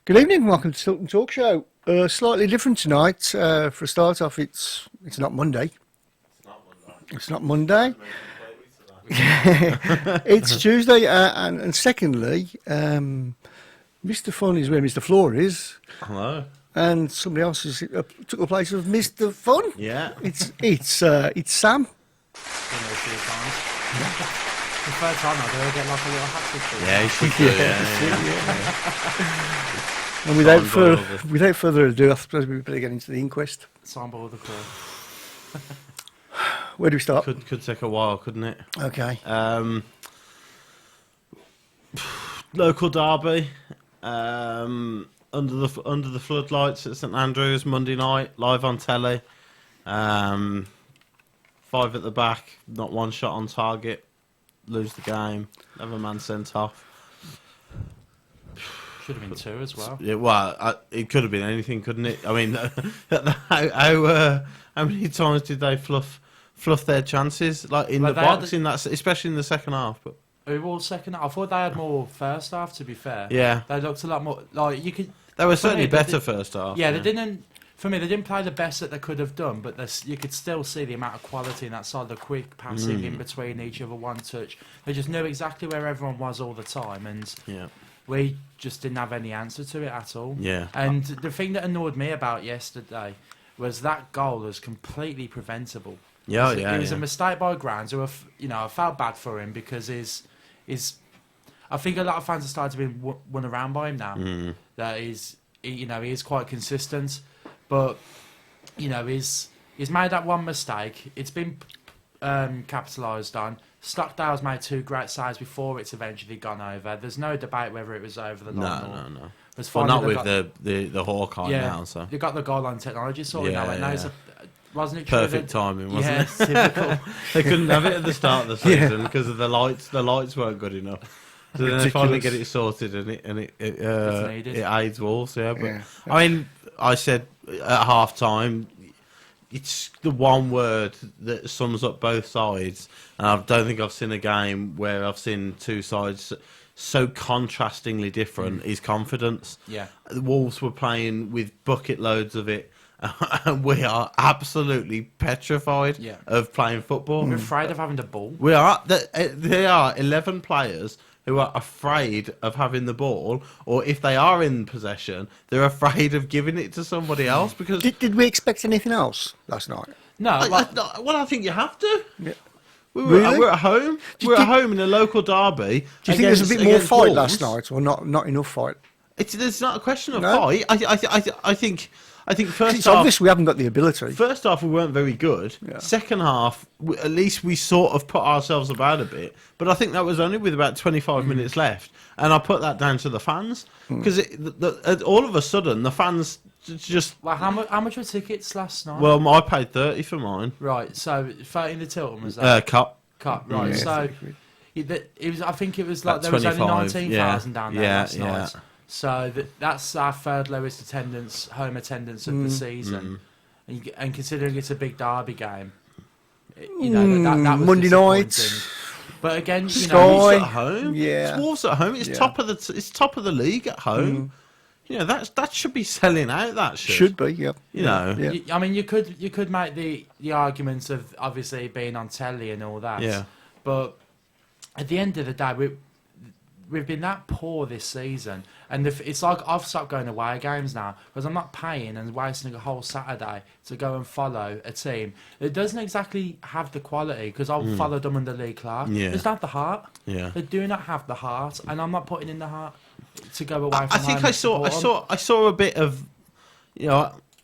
Good evening, welcome to Tilton Talk Show. Slightly different tonight. For a start off, it's not Monday. It's not Monday. It's Tuesday, and secondly, Mr. Fun is where Mr. Floor is. Hello. And somebody else has took the place of Mr. Fun. Yeah. It's Sam. The third time I do, I get like a little hat-trick. Yeah, you should do. Yeah. And without further ado, I suppose we better get into the inquest. Signed by the crew. Where do we start? Could take a while, couldn't it? Okay. Local derby. Under the floodlights at St Andrews Monday night, live on telly. 5 at the back, not one shot on target. Lose the game. Have a man sent off. Should have been 2 as well. Yeah, well, it could have been anything, couldn't it? I mean, how many times did they fluff their chances, like in the box, in that, especially in the second half? But overall, second half, I thought they had more first half. To be fair, yeah, they looked a lot more like you could. They were certainly better first half. Yeah, they didn't. For me, they didn't play the best that they could have done, but you could still see the amount of quality in that side, the quick passing in between each other, one touch. They just knew exactly where everyone was all the time, and we just didn't have any answer to it at all. Yeah. And the thing that annoyed me about yesterday was that goal was completely preventable. Yeah, It was a mistake by Grounds, who, I felt bad for him because his I think a lot of fans have started to be won around by him now. That he is quite consistent. But, he's made that one mistake. It's been capitalised on. Stockdale's made 2 great saves before it's eventually gone over. There's no debate whether it was over the line. No. Well, not with the Hawkeye now. So they got the goal line technology sorted now. And wasn't it true perfect timing, wasn't it? Typical. They couldn't have it at the start of the season because of the lights. The lights weren't good enough. So then they finally get it sorted, and it aids Wolves. Yeah, but I mean, I said at half time, it's the one word that sums up both sides, and I don't think I've seen a game where I've seen 2 sides so contrastingly different. Is confidence. Yeah, the Wolves were playing with bucket loads of it. And we are absolutely petrified of playing football. We're afraid of having the ball. We are. There are 11 players who are afraid of having the ball, or if they are in possession, they're afraid of giving it to somebody else. Because Did we expect anything else last night? No. I think you have to. Yeah. We're at home. We're at home in a local derby. Do you think there's a bit more fight last night, or not enough fight? There's not a question of fight. I think first it's half, obvious we haven't got the ability. First half we weren't very good. Yeah. Second half, at least we sort of put ourselves about a bit. But I think that was only with about 25 minutes left, and I put that down to the fans because all of a sudden the fans just. Well, how much were tickets last night? Well, I paid 30 for mine. Right, so 30 in the Tilton was that? Cut. Right, so it was. I think it was like there was only 19,000 down there last night. So that's our 3rd lowest home attendance of the season, and considering it's a big derby game, that was Monday night. But again, Wolves at home. Yeah, it's Wolves at home. It's top of the league at home. That should be selling out. That should be. Yep. I mean, you could make the arguments of obviously being on telly and all that. Yeah. But at the end of the day, we've been that poor this season, and it's like I've stopped going away games now because I'm not paying and wasting a whole Saturday to go and follow a team that doesn't exactly have the quality. Because I've followed them under Lee Clark. They don't have the heart. Yeah. They do not have the heart, and I'm not putting in the heart to go away from. I think I saw a bit of,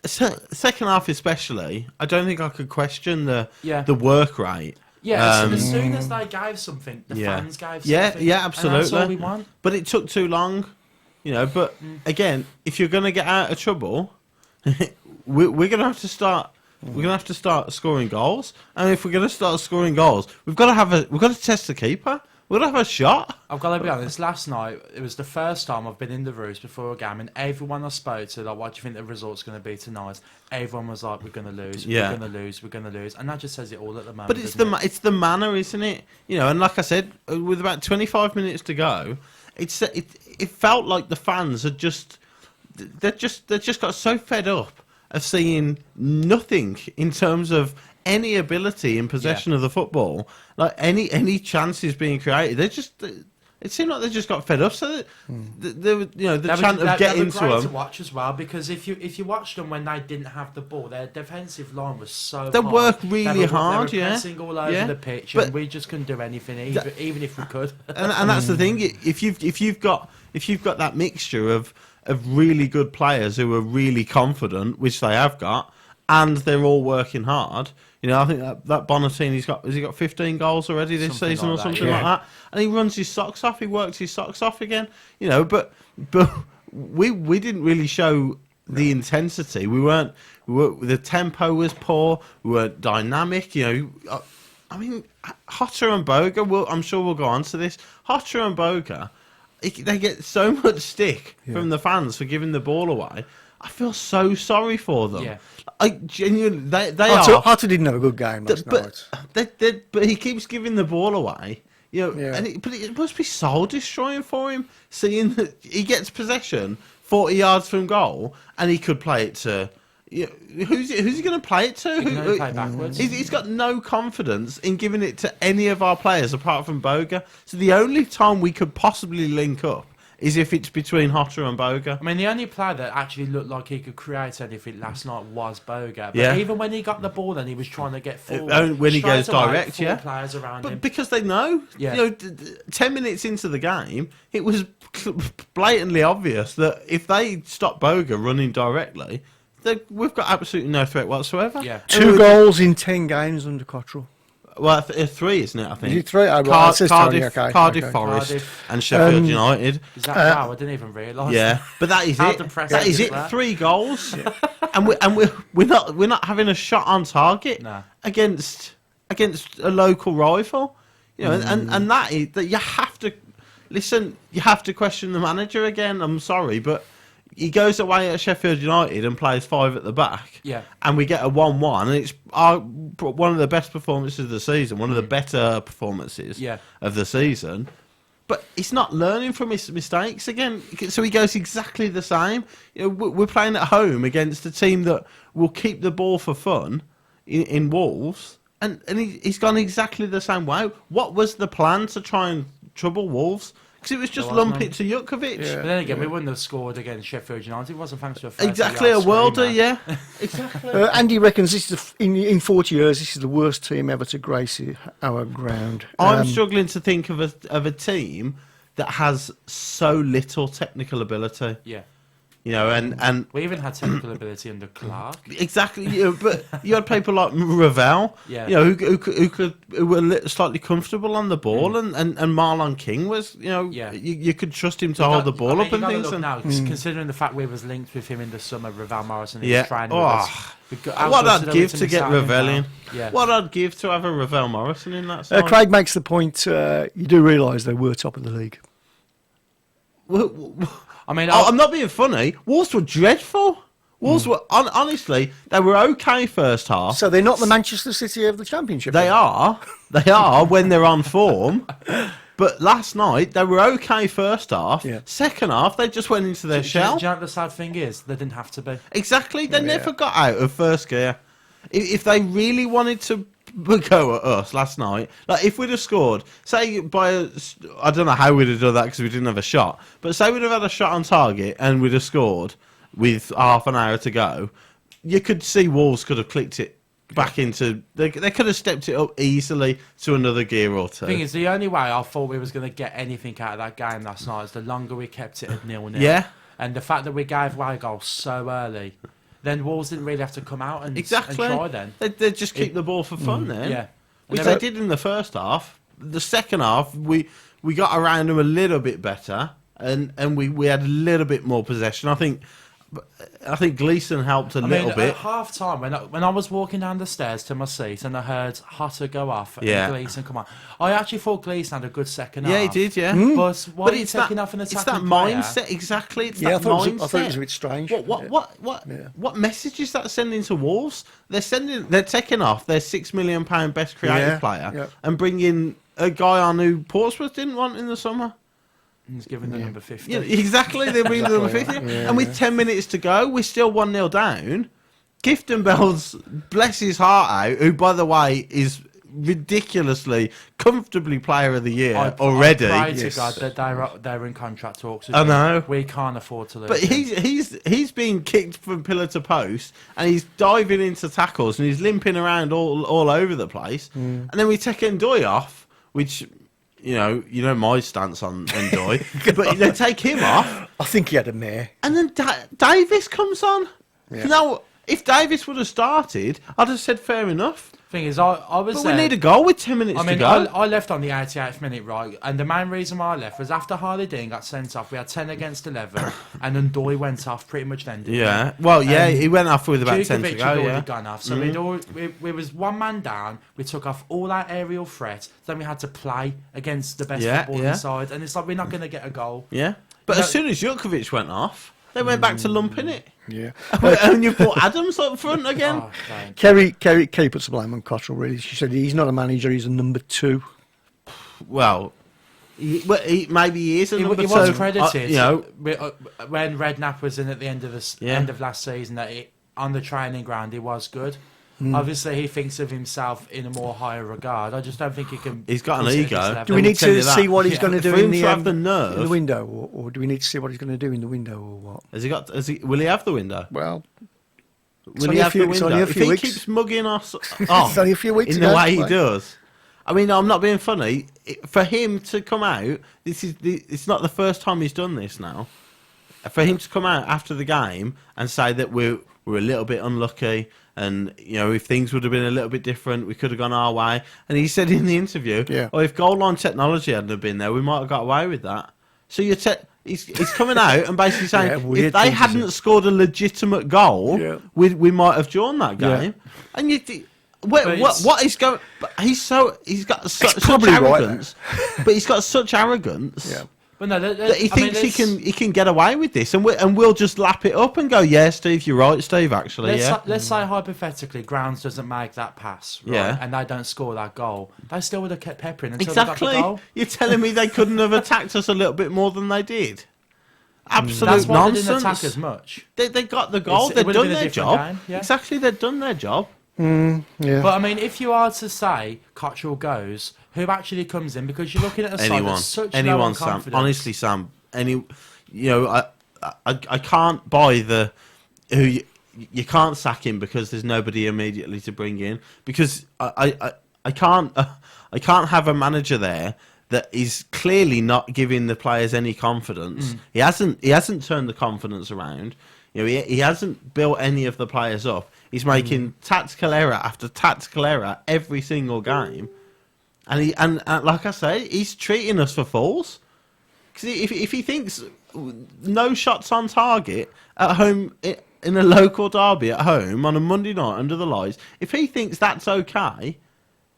second half especially. I don't think I could question the work rate. Yeah, as soon as they gave something, the fans gave something. Yeah, absolutely. And that's all we want. But it took too long, But again, if you're going to get out of trouble, we're going to have to start. We're going to have to start scoring goals, and if we're going to start scoring goals, we've got to test the keeper. We'll have a shot. I've got to be honest, last night, it was the first time I've been in the Roost before a game, and everyone I spoke to, like, what do you think the result's going to be tonight? Everyone was like, we're going to lose, we're going to lose, we're going to lose. And that just says it all at the moment. But it's the manner, isn't it? And like I said, with about 25 minutes to go, it felt like the fans had just they've just got so fed up of seeing nothing in terms of any ability in possession of the football, like any chances being created. It seemed like they just got fed up. So the chant of get into them. To watch as well, because if you watched them when they didn't have the ball, their defensive line was so. They hard. worked really hard. They were pressing all over the pitch, and we just couldn't do anything, even if we could. And that's the thing. If you've got that mixture of really good players who are really confident, which they have got, and they're all working hard. I think that Bonatini's has he got 15 goals already this season or something like that, and he runs his socks off. He works his socks off again. But we didn't really show the intensity. The tempo was poor. We weren't dynamic. I mean, Hotter and Boga. I'm sure we'll go on to this. Hotter and Boga, they get so much stick from the fans for giving the ball away. I feel so sorry for them. Yeah. I genuinely, they are. Hotter didn't have a good game last night. But he keeps giving the ball away. But it must be soul destroying for him, seeing that he gets possession 40 yards from goal, and he could play it to. Who's he going to play it to? He can only play backwards. He's got no confidence in giving it to any of our players apart from Boga. So the only time we could possibly link up is if it's between Hotter and Boga. I mean, the only player that actually looked like he could create anything last night was Boga. But even when he got the ball, then he was trying to get forward. When he goes direct, players around him. Because they know. 10 minutes into the game, it was blatantly obvious that if they stop Boga running directly, we've got absolutely no threat whatsoever. Yeah. 2 goals in 10 games under Cottrell. Well, 3, isn't it? I think. Is it 3? Cardiff Forest and Sheffield United. Is that wow? I didn't even realise. Yeah, but that is it. That is it. 3 goals, and we're not having a shot on target against a local rival. And that you have to listen. You have to question the manager again. I'm sorry, but. He goes away at Sheffield United and plays 5 at the back. Yeah. And we get a 1-1, and it's one of the best performances of the season, one of the better performances of the season. But he's not learning from his mistakes again. So he goes exactly the same. We're playing at home against a team that will keep the ball for fun in Wolves, and he's gone exactly the same way. What was the plan to try and trouble Wolves? Because it was just lump it to Jutkovic. Yeah. But then again, we wouldn't have scored against Sheffield United. It wasn't thanks to a exactly a worlder, exactly. Andy reckons this is in 40 years, this is the worst team ever to grace our ground. I'm struggling to think of a team that has so little technical ability. Yeah. And we even had technical ability under Clark. Exactly, but you had people like Ravel, who were slightly comfortable on the ball, and Marlon King was, you could trust him to hold the ball up and things. Now, considering the fact we was linked with him in the summer, Ravel Morrison, was training with us. What I'd give to get Ravel in. Yeah. What I'd give to have a Ravel Morrison in that side. Craig makes the point. You do realise they were top of the league. I mean, I'm not being funny. Wolves were dreadful. Wolves were honestly, they were okay first half. So they're not the Manchester City of the Championship. They are when they're on form. But last night they were okay first half. Yeah. Second half they just went into their shell. Do you know what the sad thing is? They didn't have to be. Exactly. They never got out of first gear. If they really wanted to go at us last night, like if we'd have scored, say I don't know how we'd have done that because we didn't have a shot, but say we'd have had a shot on target and we'd have scored with half an hour to go, you could see Wolves could have clicked it back into. They could have stepped it up easily to another gear or two. The thing is, the only way I thought we was going to get anything out of that game last night is the longer we kept it at 0-0. Yeah. And the fact that we gave away a goal so early, then Wolves didn't really have to come out and try then. They just keep the ball for fun then. Yeah. Which they did in the first half. The second half, we got around them a little bit better and we had a little bit more possession. I think Gleeson helped a little bit. At half time, when I was walking down the stairs to my seat and I heard Hotter go off and Gleeson come on, I actually thought Gleeson had a good second half. Yeah, he did, yeah. But why are you taking off an attacking It's that player? mindset, exactly. It's I that mindset. thought it was a bit strange. What message is that sending to Wolves? They're taking off their £6 million best creative player and bringing a guy on who Portsmouth didn't want in the summer. He's given the number 50. Yeah, exactly, they'll bring the number 50. And with 10 minutes to go, we're still 1-0 down. Gifton Bell's, bless his heart out, who, by the way, is ridiculously, comfortably player of the year already. I pray to God that they're in contract talks. I know. We can't afford to lose. But he's been kicked from pillar to post, and he's diving into tackles, and he's limping around all over the place. And then we take Ndoye off, which, you know my stance on Ndoye, but they take him off. I think he had a mare. And then Davis comes on. Yeah. Now, if Davis would have started, I'd have said fair enough. Thing is, I was. But we need a goal with 10 minutes to go. I left on the 88th minute, right? And the main reason why I left was after Harley Dean got sent off. We had 10 against 11, and Ndoye went off pretty much then. Yeah. Well, yeah, he went off with about 10 to go. Had already gone off, so we was one man down. We took off all our aerial threat. Then we had to play against the best footballing side, and it's like we're not going to get a goal. Yeah. But as soon as Jutkovic went off, they went back to lumping it. Yeah. And you put Adams up front again. Kerry puts the blame on Cottrell, really. She said he's not a manager, he's a number 2. Well, maybe he is a number 2. He was credited, when Redknapp was in at the end of end of last season, that on the training ground he was good. Obviously, he thinks of himself in a more higher regard. I just don't think he can. He's got an ego. Do we need to see what he's going to do in the window, or do we need to see what he's going to do in the window, or what? Will he have the window? Well, will he have the window? If he keeps mugging us off it's only a few weeks in the way he does. I mean, I'm not being funny. For him to come out, it's not the first time he's done this now. For him to come out after the game and say that we're a little bit unlucky. And, if things would have been a little bit different, we could have gone our way. And he said in the interview, if goal line technology hadn't have been there, we might have got away with that. So he's coming out and basically saying, if they hadn't scored a legitimate goal, we might have drawn that game. And you think, what is going? He's got such arrogance, but he's got such arrogance. Yeah. But no, that he thinks he can get away with this, and we'll just lap it up and go, yeah, Steve, you're right, Steve. Actually, let's say hypothetically, Grounds doesn't make that pass, right, and they don't score that goal, they still would have kept peppering until they got the goal. You're telling me they couldn't have attacked us a little bit more than they did? Absolute That's why nonsense. They didn't attack as much. They got the goal. They've done their job. Exactly, they've done their job. But I mean, if you are to say Cottrell goes, who actually comes in? Because you're looking at a side that's such low on confidence. Sam. Honestly, Sam. I can't buy the who you can't sack him because there's nobody immediately to bring in, because I can't have a manager there that is clearly not giving the players any confidence. He hasn't turned the confidence around. He hasn't built any of the players up. He's making tactical error after tactical error every single game, and like I say, he's treating us for fools. Because if he thinks no shots on target at home in a local derby at home on a Monday night under the lights, if he thinks that's okay,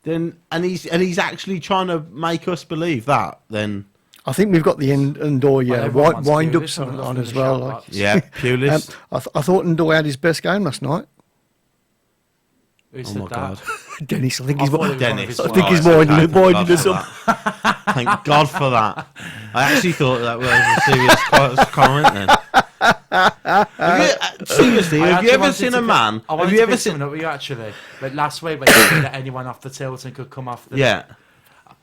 then and he's actually trying to make us believe that, then I think we've got the Ndoye wind-ups on as well. Pulis. I thought Ndoye had his best game last night. Who said that? God. Dennis, I think he's more. Dennis, I think he's winding us up. Thank God for that. I actually thought that was a serious comment then. Seriously, have you ever seen a man? Have you ever seen? You actually, but last week when you said that anyone off the Tilton could come off the.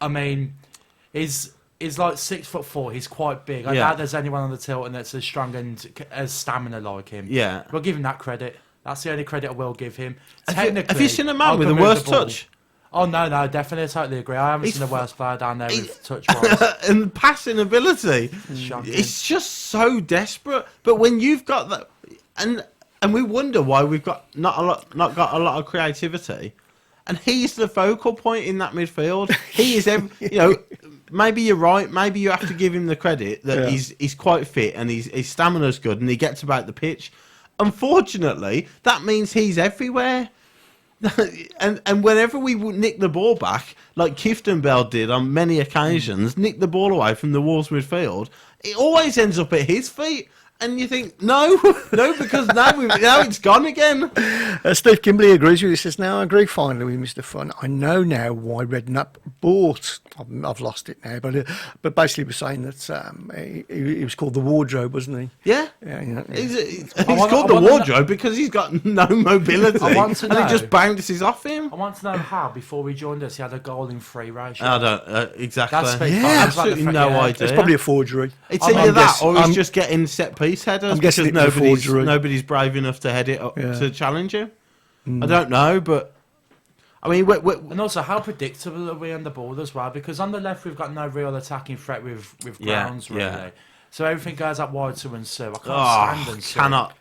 I mean, he's like 6'4". He's quite big. I doubt there's anyone on the Tilton that's as strong and as stamina like him. Yeah, we'll give him that credit. That's the only credit I will give him. Have you seen a man with the worst touch? Oh, no, definitely. I totally agree. I haven't seen the worst player down there with touch-wise. And passing ability. It's just so desperate. But when you've got that... And we wonder why we've got not got a lot of creativity. And he's the focal point in that midfield. He is... maybe you're right. Maybe you have to give him the credit that he's quite fit and his stamina's good and he gets about the pitch. Unfortunately, that means he's everywhere. and whenever we nick the ball back, like Kifton Bell did on many occasions, nick the ball away from the Wolves midfield, it always ends up at his feet. And you think, no, because now it's gone again. Steve Kimberley agrees with you. He says, now I agree finally with Mr. Fun. I know now why Redknapp bought. I've lost it now, but basically we're saying that he was called the Wardrobe, wasn't he? Yeah. Yeah. He's called the Wardrobe because he's got no mobility. I want to know, and it just bounces off him. I want to know how, before we joined us, he had a goal in 3 ratio. I don't, exactly. Absolutely no idea. It's probably a forgery. It's either that or he's just getting set piece headers I'm guessing because nobody's brave enough to head it up to challenge him. I don't know, but I mean, and also how predictable are we on the ball as well? Because on the left we've got no real attacking threat with Grounds really. Yeah. So everything goes up wide to Nsue. I can't stand Nsue. Cannot.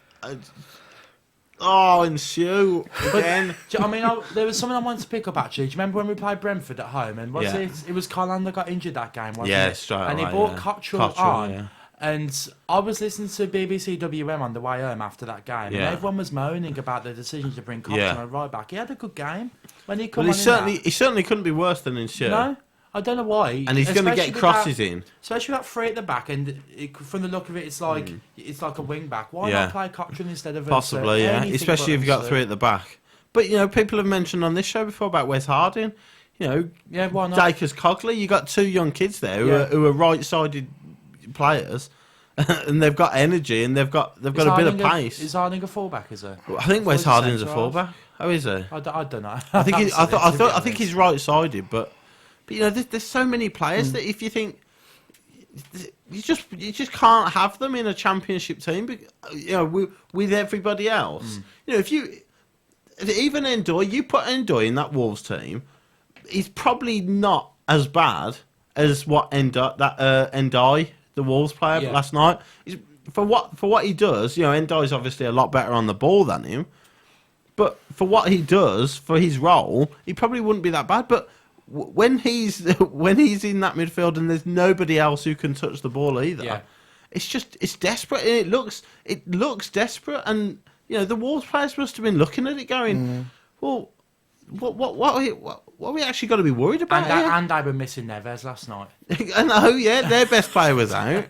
Nsue again. I mean, there was something I wanted to pick up actually. Do you remember when we played Brentford at home? And it was Colin that got injured that game, wasn't it? Straight and away, he brought Cottrell on. Yeah. And I was listening to BBC WM on the way home after that game, and everyone was moaning about the decision to bring Cottrell right back. He had a good game when he come on. He certainly couldn't be worse than Nsue. No, I don't know why. And he's going to get crosses in, especially that 3 at the back. And from the look of it, it's like a wing back. Why not play Cottrell instead of possibly? Especially if you got 3 at the back. But people have mentioned on this show before about Wes Harding. Why not? Dacres Cogley. You got 2 young kids there who are right-sided players, and they've got energy and they've got a bit of pace. Is Harding a fullback? Is he? I think Wes Harding's a fullback. How is he? I don't know. I think he's right-sided, but there's so many players that if you think you just can't have them in a championship team, with everybody else. If you even Endoy, you put Endoy in that Wolves team, he's probably not as bad as what Endoy, the Wolves player last night. For what he does, Endoy's obviously a lot better on the ball than him. But for what he does, for his role, he probably wouldn't be that bad. But when he's in that midfield and there's nobody else who can touch the ball either, it's desperate. And it looks desperate. And the Wolves players must have been looking at it, going, well, what are we actually got to be worried about? And they were missing Neves last night. I know, their best player was out.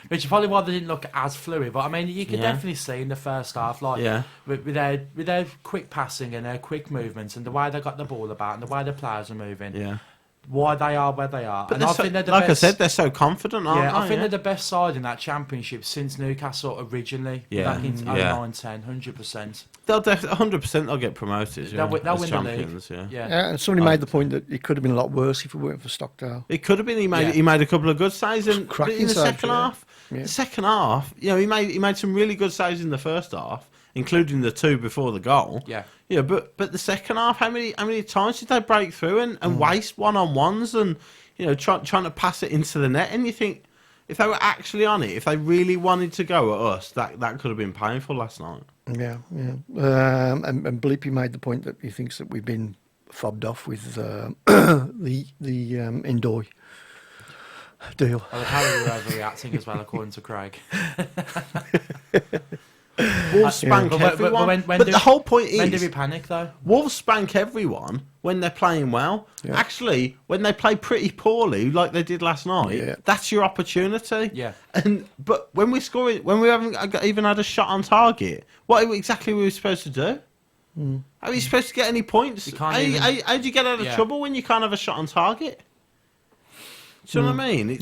Which is probably why they didn't look as fluid. But I mean, you could definitely see in the first half, with their quick passing and their quick movements and the way they got the ball about and the way the players are moving. Why they are where they are. But and I think they're the best, I said, they're so confident, aren't they? I think they're the best side in that championship since Newcastle originally, back in 09-10, 100%. They'll 100% they'll get promoted. They'll win champions, the league. And somebody made the point that it could have been a lot worse if it weren't for Stockdale. It could have been. He made a couple of good saves in the second half. The second half, he made some really good saves in the first half, including the 2 before the goal. But the second half, how many times did they break through and waste one-on-ones and trying to pass it into the net? And you think, if they were actually on it, if they really wanted to go at us, that could have been painful last night. And Bleepy made the point that he thinks that we've been fobbed off with the Endoy deal. Well, apparently we're overreacting as well, according to Craig. Wolves spank everyone. But the whole point is... When do we panic, though? Wolves spank everyone when they're playing well. Actually, when they play pretty poorly, like they did last night, that's your opportunity. But when we haven't even had a shot on target, what exactly were we supposed to do? Are you supposed to get any points? How do you get out of trouble when you can't have a shot on target? Do you know what I mean?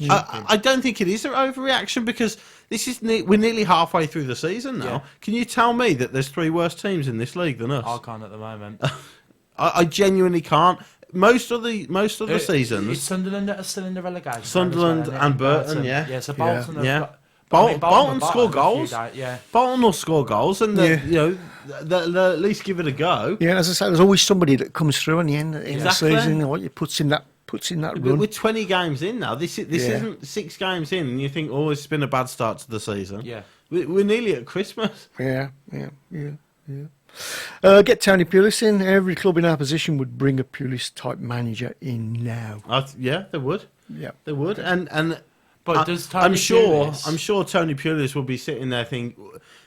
I don't think it is an overreaction because we're nearly halfway through the season now. Can you tell me that there's 3 worse teams in this league than us? I can't at the moment. I genuinely can't. Most of the seasons, it's Sunderland that are still in the relegation. Sunderland and Burton, so Bolton. Bolton score goals. Bolton will score goals, and they'll at least give it a go. As I say, there's always somebody that comes through in the end of the season. What puts in that run. We're 20 games in now. This isn't 6 games in, and you think, it's been a bad start to the season. We're nearly at Christmas. Get Tony Pulis in. Every club in our position would bring a Pulis type manager in now. They would. They would. And but does Tony I'm sure Tony Pulis will be sitting there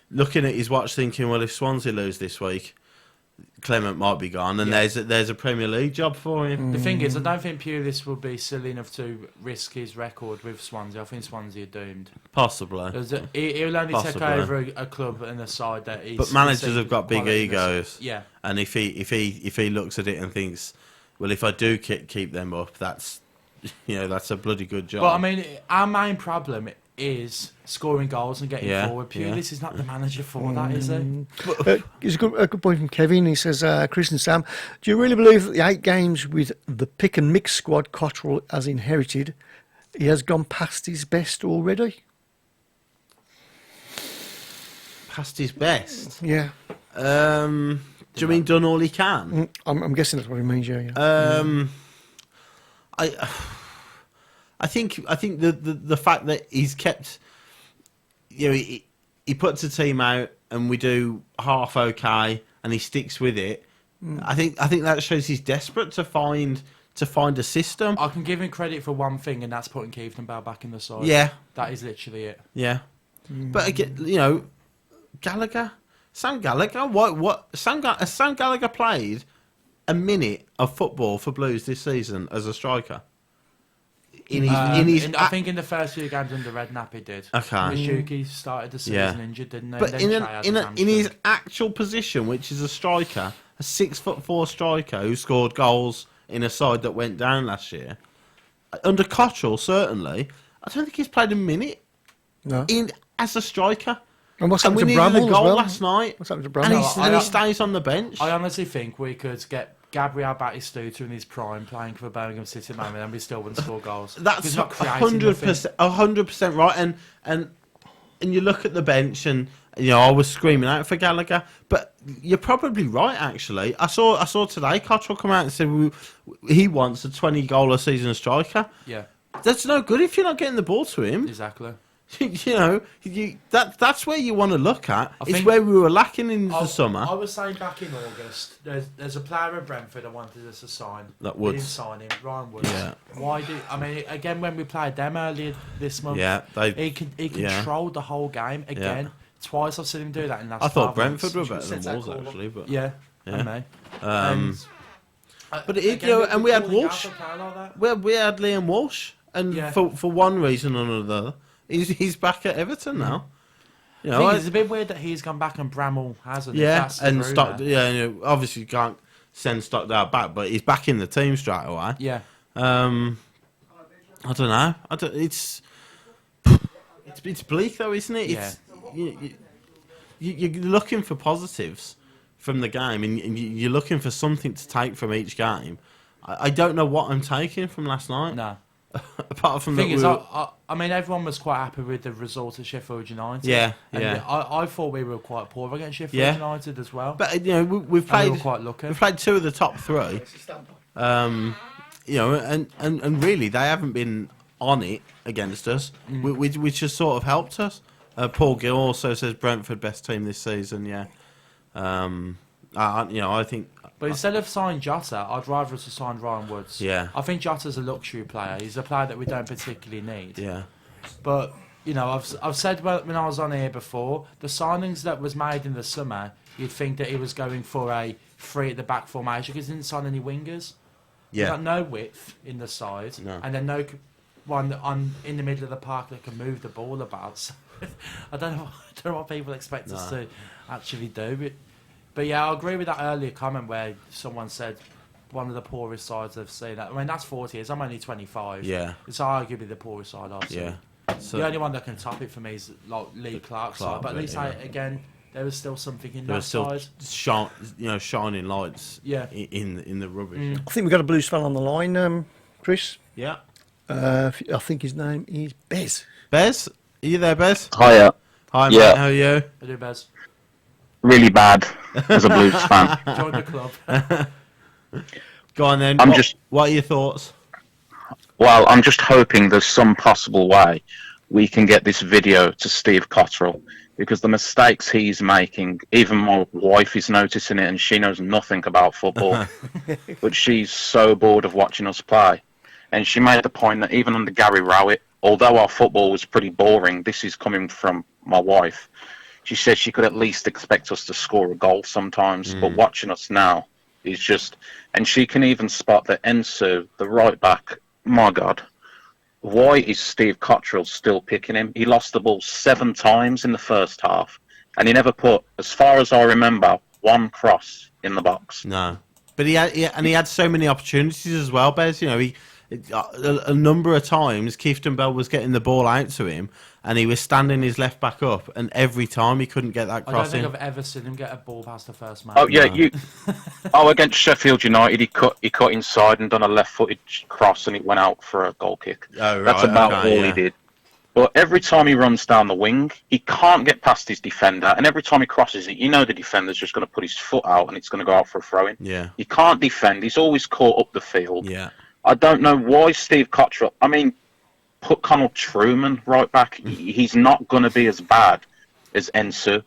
looking at his watch, thinking, well, if Swansea lose this week, Clement might be gone, and there's a Premier League job for him. The thing is, I don't think Pulis will be silly enough to risk his record with Swansea. I think Swansea are doomed. Possibly. He'll only take over a club and a side that he's... But managers have got big egos. Yeah. And if he looks at it and thinks, well, if I do keep them up, that's a bloody good job. But I mean, our main problem is scoring goals and getting forward. Pulis is not the manager for that, is he? It's a good point from Kevin. He says, Chris and Sam, do you really believe that the 8 games with the pick and mix squad Cottrell has inherited, he has gone past his best already? Past his best? Yeah. Do you mean done all he can? I'm guessing that's what he means, yeah. I think the fact that he's kept, he puts a team out and we do half okay and he sticks with it. I think that shows he's desperate to find a system. I can give him credit for one thing, and that's putting Keith and Bell back in the side. Yeah, that is literally it. Yeah, but again, Sam Gallagher. Has Sam Gallagher played a minute of football for Blues this season as a striker? I think in the first few games under Redknapp he did. Okay. Mizuki started the season injured, didn't he? But in his actual position, which is a striker, a 6'4" striker who scored goals in a side that went down last year, under Cottrell certainly, I don't think he's played a minute. No. As a striker. And what's happened to we Bramall needed a goal as well? last night. What's happened to Bramall? And he stays on the bench. I honestly think we could get Gabriel Batistuta in his prime playing for Birmingham City at the moment, and we still wouldn't score goals. That's 100% right. And you look at the bench, and I was screaming out for Gallagher, but you're probably right. Actually, I saw today Cottrell come out and said he wants a 20-goal a season striker. Yeah, that's no good if you're not getting the ball to him. Exactly. That's where you want to look at. It's where we were lacking in the summer. I was saying back in August, there's a player at Brentford I wanted us to sign. That Woods. We didn't sign him, Ryan Woods. Yeah. Again, when we played them earlier this month, he controlled the whole game again. Yeah. Twice I've seen him do that in the last I thought 12 Brentford months. were better than Wolves actually, but and we had Walsh. We had Liam Walsh, and for one reason or another. He's back at Everton now. It's a bit weird that he's gone back and Bramall hasn't. Yeah, and obviously you can't send Stockdale back, but he's back in the team straight away. Yeah. I don't know. It's bleak though, isn't it? Yeah. You're looking for positives from the game, and you're looking for something to take from each game. I don't know what I'm taking from last night. No. Apart from the thing is, I mean, everyone was quite happy with the result of Sheffield United. Yeah. I thought we were quite poor against Sheffield United as well. But we've played. We were quite lucky. We've played 2 of the top 3. And really they haven't been on it against us, which has sort of helped us. Paul Gill also says Brentford best team this season. Yeah. I think. But instead of signing Jota, I'd rather us to sign Ryan Woods. Yeah. I think Jota's a luxury player. He's a player that we don't particularly need. Yeah. But, I've said when I was on here before, the signings that was made in the summer, you'd think that he was going for a 3 at the back formation because he didn't sign any wingers. Yeah. Got no width in the side. No. And then no one in the middle of the park that can move the ball about. So, I don't know what people expect us to actually do. But yeah, I agree with that earlier comment where someone said one of the poorest sides I've seen. I mean, that's 40 years. I'm only 25. Yeah. It's arguably the poorest side I've seen. Yeah. So the only one that can top it for me is like Lee Clark's side. But at least again, there was still something in that side. Shining lights. Yeah. In the rubbish. I think we've got a Blues fan on the line, Chris. Yeah. I think his name is Bez. Bez, are you there, Bez? Hiya. Hi, mate. How are you? How do you, Bez? Really bad as a Blues fan. Join the club. Go on then. What are your thoughts? Well, I'm just hoping there's some possible way we can get this video to Steve Cottrell, because the mistakes he's making, even my wife is noticing it, and she knows nothing about football, but she's so bored of watching us play. And she made the point that even under Gary Rowett, although our football was pretty boring, this is coming from my wife, she said she could at least expect us to score a goal sometimes. But watching us now is just, and she can even spot that Ensu, the right back. My God, why is Steve Cottrell still picking him? He lost the ball 7 times in the first half, and he never put, as far as I remember, one cross in the box. No, but he had so many opportunities as well, Bez. You know, a number of times Keithton Bell was getting the ball out to him, and he was standing his left back up, and every time he couldn't get that cross in. I don't think I've ever seen him get a ball past the first man. Oh yeah, against Sheffield United, he cut inside and done a left-footed cross, and it went out for a goal kick. Oh, right, that's about all he did. But every time he runs down the wing, he can't get past his defender, and every time he crosses it, the defender's just going to put his foot out, and it's going to go out for a throw-in. Yeah, he can't defend. He's always caught up the field. Yeah, I don't know why Steve Cottrell. I mean, put Connell Truman right back. He's not going to be as bad as Ensu.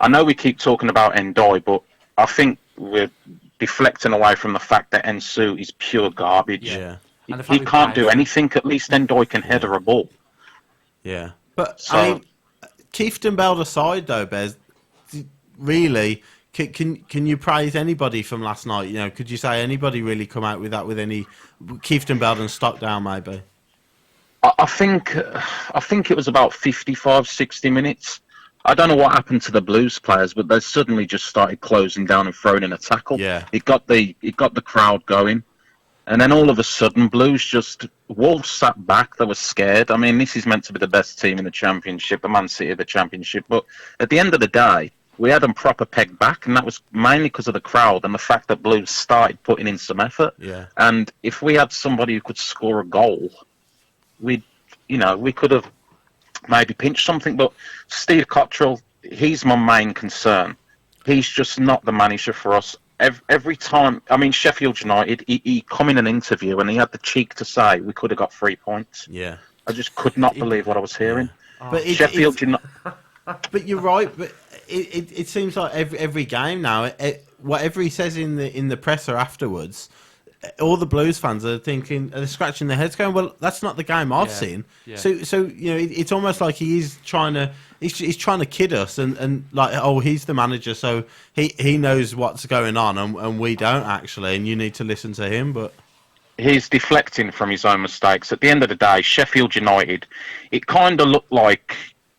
I know we keep talking about Ndoi, but I think we're deflecting away from the fact that Ensu is pure garbage. Yeah, he can't do anything. At least Ndoi can header a ball. Yeah, but so, I mean, Keithton Bell aside, though, Bez, really, can you praise anybody from last night? You know, could you say anybody really come out with that with any Keithton Bell and Stockdale maybe? I think it was about 55, 60 minutes. I don't know what happened to the Blues players, but they suddenly just started closing down and throwing in a tackle. Yeah, it got the crowd going, and then all of a sudden, Wolves sat back. They were scared. I mean, this is meant to be the best team in the Championship, the Man City of the Championship, but at the end of the day, we had them proper pegged back, and that was mainly because of the crowd and the fact that Blues started putting in some effort. Yeah. And if we had somebody who could score a goal, we could have maybe pinched something. But Steve Cottrell, he's my main concern. He's just not the manager for us. Every time, I mean, Sheffield United, he come in an interview and he had the cheek to say we could have got 3 points. Yeah. I just could not believe what I was hearing. Yeah. But Sheffield United. But you're right. But it seems like every game now, whatever he says in the presser afterwards, all the Blues fans are thinking, they're scratching their heads, going, "Well, that's not the game I've seen." Yeah. So it's almost like he's trying to kid us and like, oh, he's the manager, so he knows what's going on, and we don't actually, and you need to listen to him, but. He's deflecting from his own mistakes. At the end of the day, Sheffield United, it kind of looked like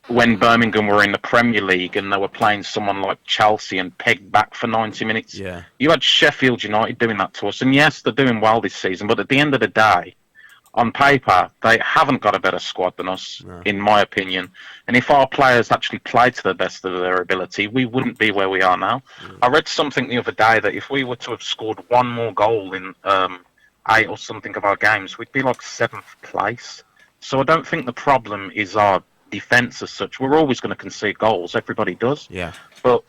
when Birmingham were in the Premier League and they were playing someone like Chelsea and pegged back for 90 minutes. Yeah. You had Sheffield United doing that to us. And yes, they're doing well this season, but at the end of the day, on paper, they haven't got a better squad than us, in my opinion. And if our players actually played to the best of their ability, we wouldn't be where we are now. I read something the other day that if we were to have scored one more goal in 8 or something of our games, we'd be like 7th place. So I don't think the problem is our defence as such. We're always going to concede goals. Everybody does. Yeah. But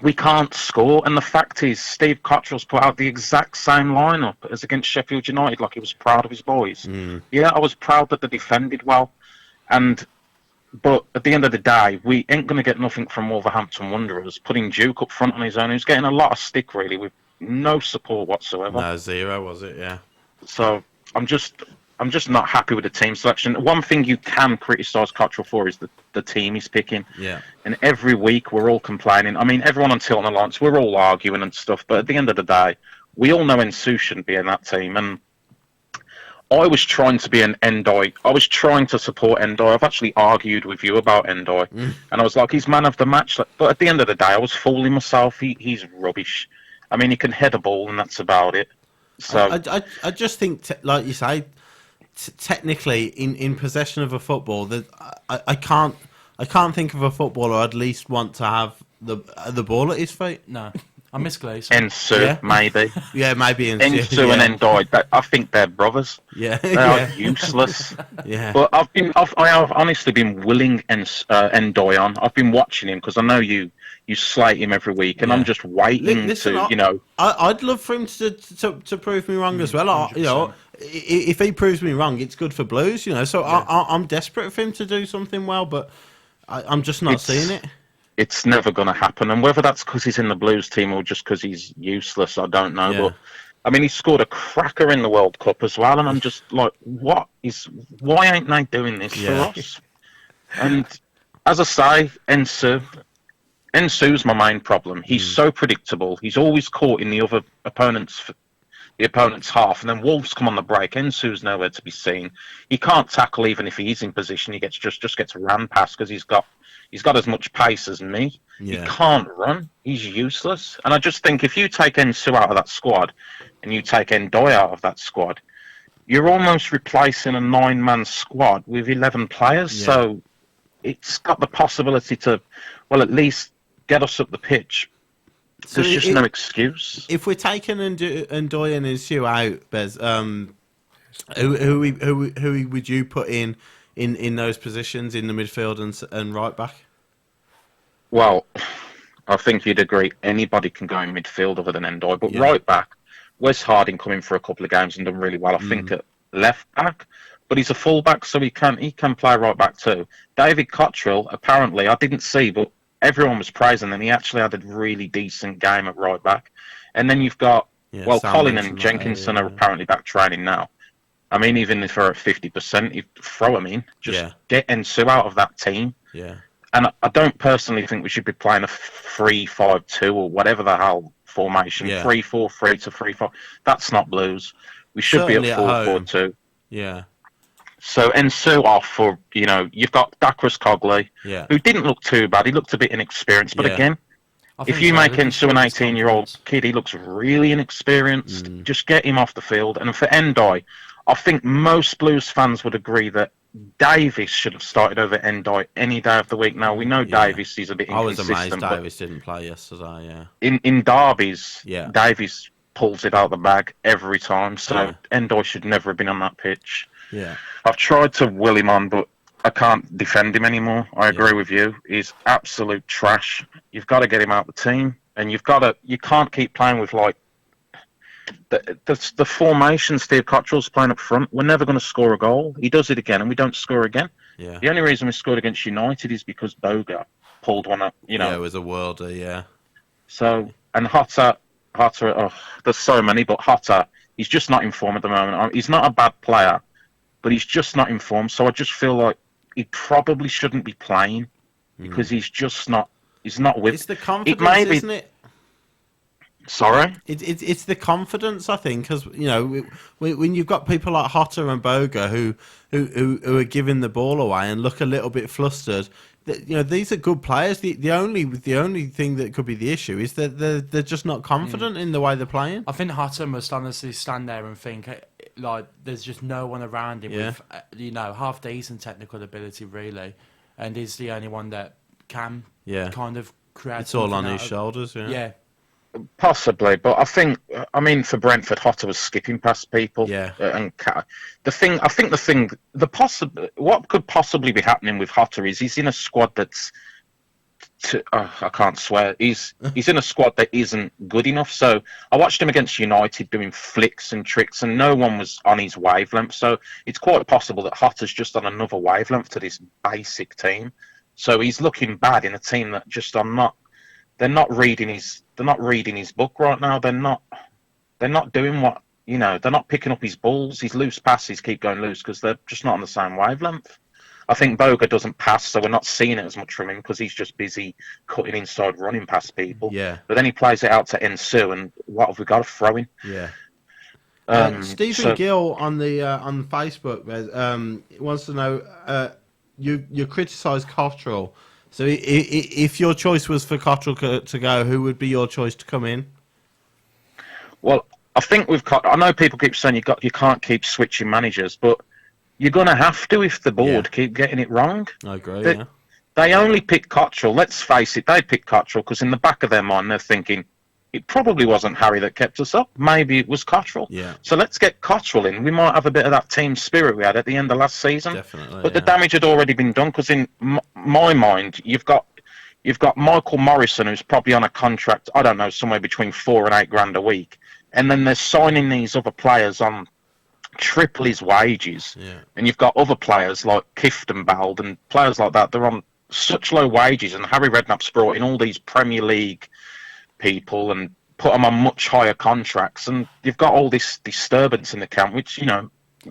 we can't score. And the fact is, Steve Cottrell's put out the exact same lineup as against Sheffield United, like he was proud of his boys. Yeah, I was proud that they defended well. But at the end of the day, we ain't going to get nothing from Wolverhampton Wanderers, putting Duke up front on his own, who's getting a lot of stick, really, with no support whatsoever. No, 0, was it? Yeah. So I'm just not happy with the team selection. One thing you can criticise Cottrell for is the team he's picking. Yeah. And every week we're all complaining. I mean, everyone on Tilton Alliance, we're all arguing and stuff. But at the end of the day, we all know Ensu shouldn't be in that team. And I was trying to be an Ndoi. I was trying to support Ndoi. I've actually argued with you about Ndoi. And I was like, he's man of the match. But at the end of the day, I was fooling myself. He's rubbish. I mean, he can head a ball, and that's about it. So I just think, like you say, technically in possession of a football, that I can't think of a footballer I'd least want to have the ball at his feet. No, I miss Glaze. Ensu, maybe. Yeah, maybe Ensu and Ndoi. I think they're brothers. Yeah, they are useless. Yeah, but I have honestly been willing Ndoi on. I've been watching him because I know you slate him every week, and I'm just waiting I'd love for him to prove me wrong as well. If he proves me wrong, it's good for Blues, So I'm desperate for him to do something well, but I'm just not seeing it. It's never going to happen, and whether that's because he's in the Blues team or just because he's useless, I don't know. Yeah. But I mean, he scored a cracker in the World Cup as well, and I'm just like, why ain't they doing this for us? And as I say, Ensu, Ensu's my main problem. He's so predictable. He's always caught in the opponent's half, and then Wolves come on the break. Ensu's nowhere to be seen. He can't tackle even if he is in position. He gets just gets ran past because he's got as much pace as me. Yeah. He can't run. He's useless. And I just think if you take Ensu out of that squad and you take Ndoye out of that squad, you're almost replacing a 9-man squad with 11 players. Yeah. So it's got the possibility to, well, at least get us up the pitch. So there's just no excuse. If we're taking Ndoye and Ensu out, Bez, who would you put in those positions in the midfield and right back? Well, I think you'd agree anybody can go in midfield other than Ndoye, but right back, Wes Harding come in for a couple of games and done really well. I think at left back, but he's a full back, so he can play right back too. David Cottrell, apparently, I didn't see, but everyone was praising him. He actually had a really decent game at right back. And then you've got, Colin and Jenkinson are apparently back training now. I mean, even if they're at 50%, you throw them in. Just get Ensu out of that team. Yeah. And I don't personally think we should be playing a 3-5-2 or whatever the hell formation. 3-4-3 to 3-4. That's not Blues. We should Certainly be at 4-4-2. Yeah. So Ensu off for, you've got Dakras Cogley, who didn't look too bad. He looked a bit inexperienced. But again, if you make Ensu an 18-year-old kid, he looks really inexperienced. Just get him off the field. And for Ndoye, I think most Blues fans would agree that Davis should have started over Ndoye any day of the week. Now, we know Davis is a bit inconsistent. I was amazed Davis didn't play yesterday, In derbies, Davis pulls it out of the bag every time. So Ndoye should never have been on that pitch. Yeah. I've tried to will him on, but I can't defend him anymore. I agree with you. He's absolute trash. You've got to get him out of the team. And you can't keep playing with, the formation Steve Cottrell's playing up front. We're never going to score a goal. He does it again, and we don't score again. Yeah. The only reason we scored against United is because Boga pulled one up. Yeah, it was a worlder. Yeah. So and Hotter. There's so many, but Hotter, he's just not in form at the moment. He's not a bad player, but he's just not in form. So I just feel like he probably shouldn't be playing because he's just not. He's not with. It's the confidence, isn't it? Sorry? It's the confidence, I think, because when you've got people like Hotter and Boga who are giving the ball away and look a little bit flustered, these are good players. The only thing that could be the issue is that they're just not confident in the way they're playing. I think Hotter must honestly stand there and think there's just no one around him with half decent technical ability really, and he's the only one that can kind of create. It's all on his shoulders. Yeah. Possibly, but I think for Brentford, Hotter was skipping past people. Yeah. And what could possibly be happening with Hotter is he's in a squad that's. I can't swear. He's in a squad that isn't good enough. So I watched him against United doing flicks and tricks, and no one was on his wavelength. So it's quite possible that Hotter's just on another wavelength to this basic team. So he's looking bad in a team that just They're not reading his book right now. They're not doing what they're not picking up his balls. His loose passes keep going loose because they're just not on the same wavelength. I think Boga doesn't pass, so we're not seeing it as much from him because he's just busy cutting inside, running past people. Yeah. But then he plays it out to Ensu, and what have we got? A throw in. Yeah. Stephen Gill on Facebook wants to know you criticise Cottrell. So if your choice was for Cottrell to go, who would be your choice to come in? Well, I think I know people keep saying you can't keep switching managers, but you're going to have to if the board keep getting it wrong. I agree, They only pick Cottrell. Let's face it, they pick Cottrell because in the back of their mind they're thinking, it probably wasn't Harry that kept us up. Maybe it was Cottrell. Yeah. So let's get Cottrell in. We might have a bit of that team spirit we had at the end of last season. Definitely. But the damage had already been done because in my mind, you've got Michael Morrison, who's probably on a contract, I don't know, somewhere between $4,000 and $8,000 a week. And then they're signing these other players on triple his wages. Yeah. And you've got other players like Kiftembald and players like that. They're on such low wages. And Harry Redknapp's brought in all these Premier League people and put them on much higher contracts, and you've got all this disturbance in the camp, which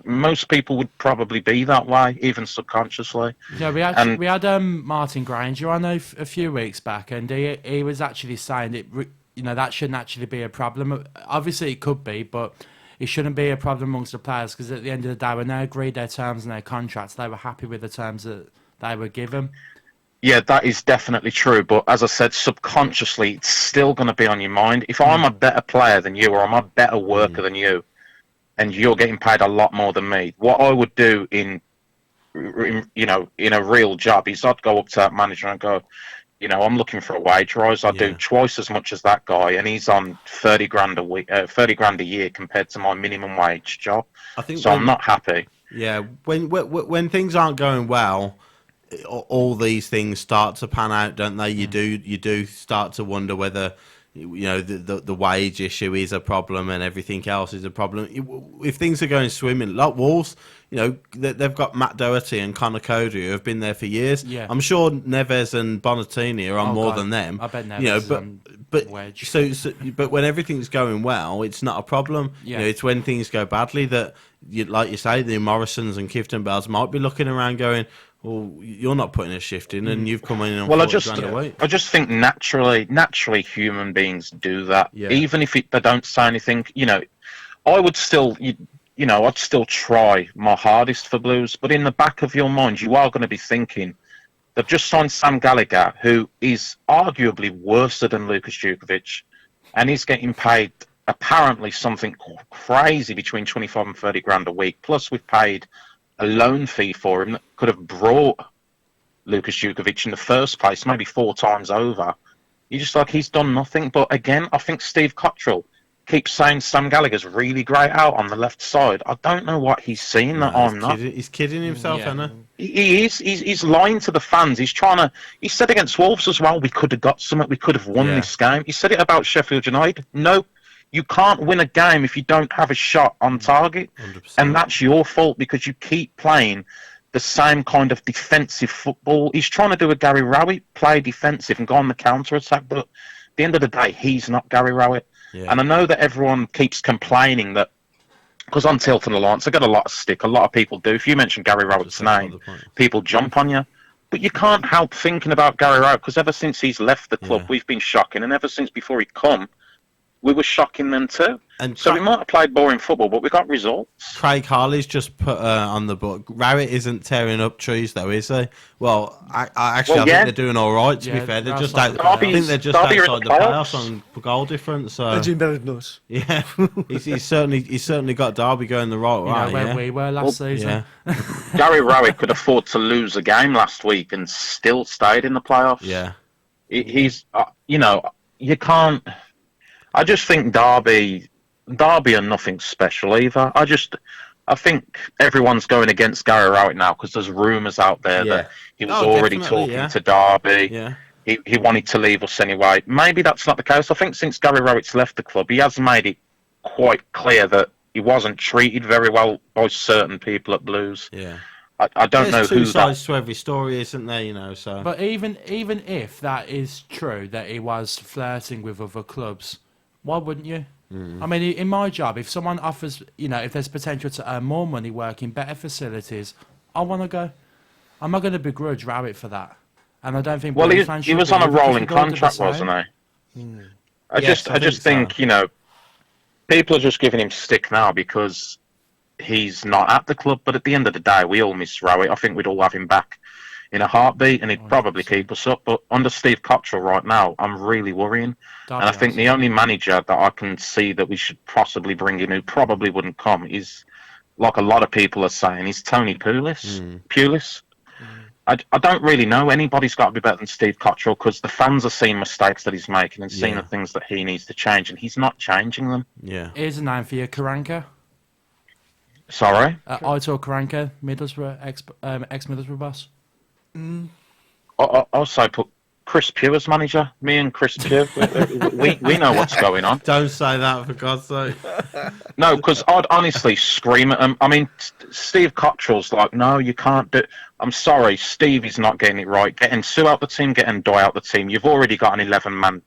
most people would probably be that way, even subconsciously. Yeah, we had Martin Granger on a few weeks back, and he was actually saying that shouldn't actually be a problem. Obviously, it could be, but it shouldn't be a problem amongst the players, because at the end of the day, when they agreed their terms and their contracts, they were happy with the terms that they were given. Yeah, that is definitely true. But as I said, subconsciously, it's still going to be on your mind. If I'm a better player than you, or I'm a better worker than you, and you're getting paid a lot more than me, what I would do in a real job is I'd go up to that manager and go, I'm looking for a wage rise. I do twice as much as that guy, and he's on 30 grand a week, 30 grand a year compared to my minimum wage job. I'm not happy. Yeah, when things aren't going well, all these things start to pan out, don't they? You do start to wonder whether the wage issue is a problem and everything else is a problem. If things are going swimming, like Wolves, they've got Matt Doherty and Connor Cody who have been there for years. Yeah. I'm sure Neves and Bonatini are on more than them. I bet Neves but wedge. But when everything's going well, it's not a problem. Yeah. It's when things go badly that, like you say, the Morrisons and Kifton Bells might be looking around going, well, you're not putting a shift in, and you've come in on 40 grand a week. I just think naturally human beings do that. Yeah. Even if they don't say anything, I would still, I'd still try my hardest for Blues. But in the back of your mind, you are going to be thinking, they've just signed Sam Gallagher, who is arguably worse than Lucas Djukovic, and he's getting paid apparently something crazy between 25 and 30 grand a week. Plus, we've paid a loan fee for him that could have brought Lucas Djukovic in the first place, maybe 4 times over. You're just like, he's done nothing. But again, I think Steve Cottrell keeps saying Sam Gallagher's really great out on the left side. I don't know what he's seen that I'm not. He's kidding himself, isn't he? He is. He's lying to the fans. He said against Wolves as well, we could have got something. We could have won this game. He said it about Sheffield United. No. You can't win a game if you don't have a shot on target. 100%. And that's your fault because you keep playing the same kind of defensive football. He's trying to do a Gary Rowett, play defensive and go on the counter-attack, but at the end of the day, he's not Gary Rowett. Yeah. And I know that everyone keeps complaining that, because on Tilton Alliance, I get a lot of stick, a lot of people do. If you mention Gary Rowett's name, people jump on you. But you can't help thinking about Gary Rowett, because ever since he's left the club, we've been shocking, and ever since before he come, we were shocking them too. And so we might have played boring football, but we got results. Craig Harley's just put on the book, Rowett isn't tearing up trees though, is he? Well, I think they're doing all right, to be fair. They're just I think they're just outside the playoffs on goal difference. So. They're doing better than us. Yeah, he's certainly got Derby going the right way. Where we were last season. Yeah. Gary Rowett could afford to lose a game last week and still stayed in the playoffs. Yeah. He's, you can't... I just think Derby are nothing special either. I think everyone's going against Gary Rowett now because there's rumours out there that he was already talking to Derby. Yeah. He wanted to leave us anyway. Maybe that's not the case. I think since Gary Rowett's left the club, he has made it quite clear that he wasn't treated very well by certain people at Blues. Yeah. I don't know who. There's 2 sides to every story, isn't there? So. But even if that is true, that he was flirting with other clubs, why wouldn't you? I mean, in my job, if someone offers, if there's potential to earn more money, work in better facilities, I want to go. I'm not going to begrudge Rowett for that. And I don't think... Well, he was on a rolling contract, wasn't he? I just think, people are just giving him stick now because he's not at the club. But at the end of the day, we all miss Rowett. I think we'd all have him back in a heartbeat, and he'd probably keep us up. But under Steve Cottrell right now, I'm really worrying. And I think the only manager that I can see that we should possibly bring in who probably wouldn't come is, like a lot of people are saying, is Tony Pulis. I don't really know. Anybody's got to be better than Steve Cottrell because the fans are seeing mistakes that he's making and seeing the things that he needs to change, and he's not changing them. Yeah. Here's a name for you, Karanka. Sorry? Aitor Karanka, Middlesbrough, ex-Middlesbrough boss. I'll also put Chris Pugh as manager. Me and Chris Pugh, we know what's going on. Don't say that, for God's sake. No, because I'd honestly scream at him. I mean, Steve Cottrell's like, no, you can't do... I'm sorry, Steve is not getting it right. Getting Sue out the team, getting Doy out the team. You've already got an 11-man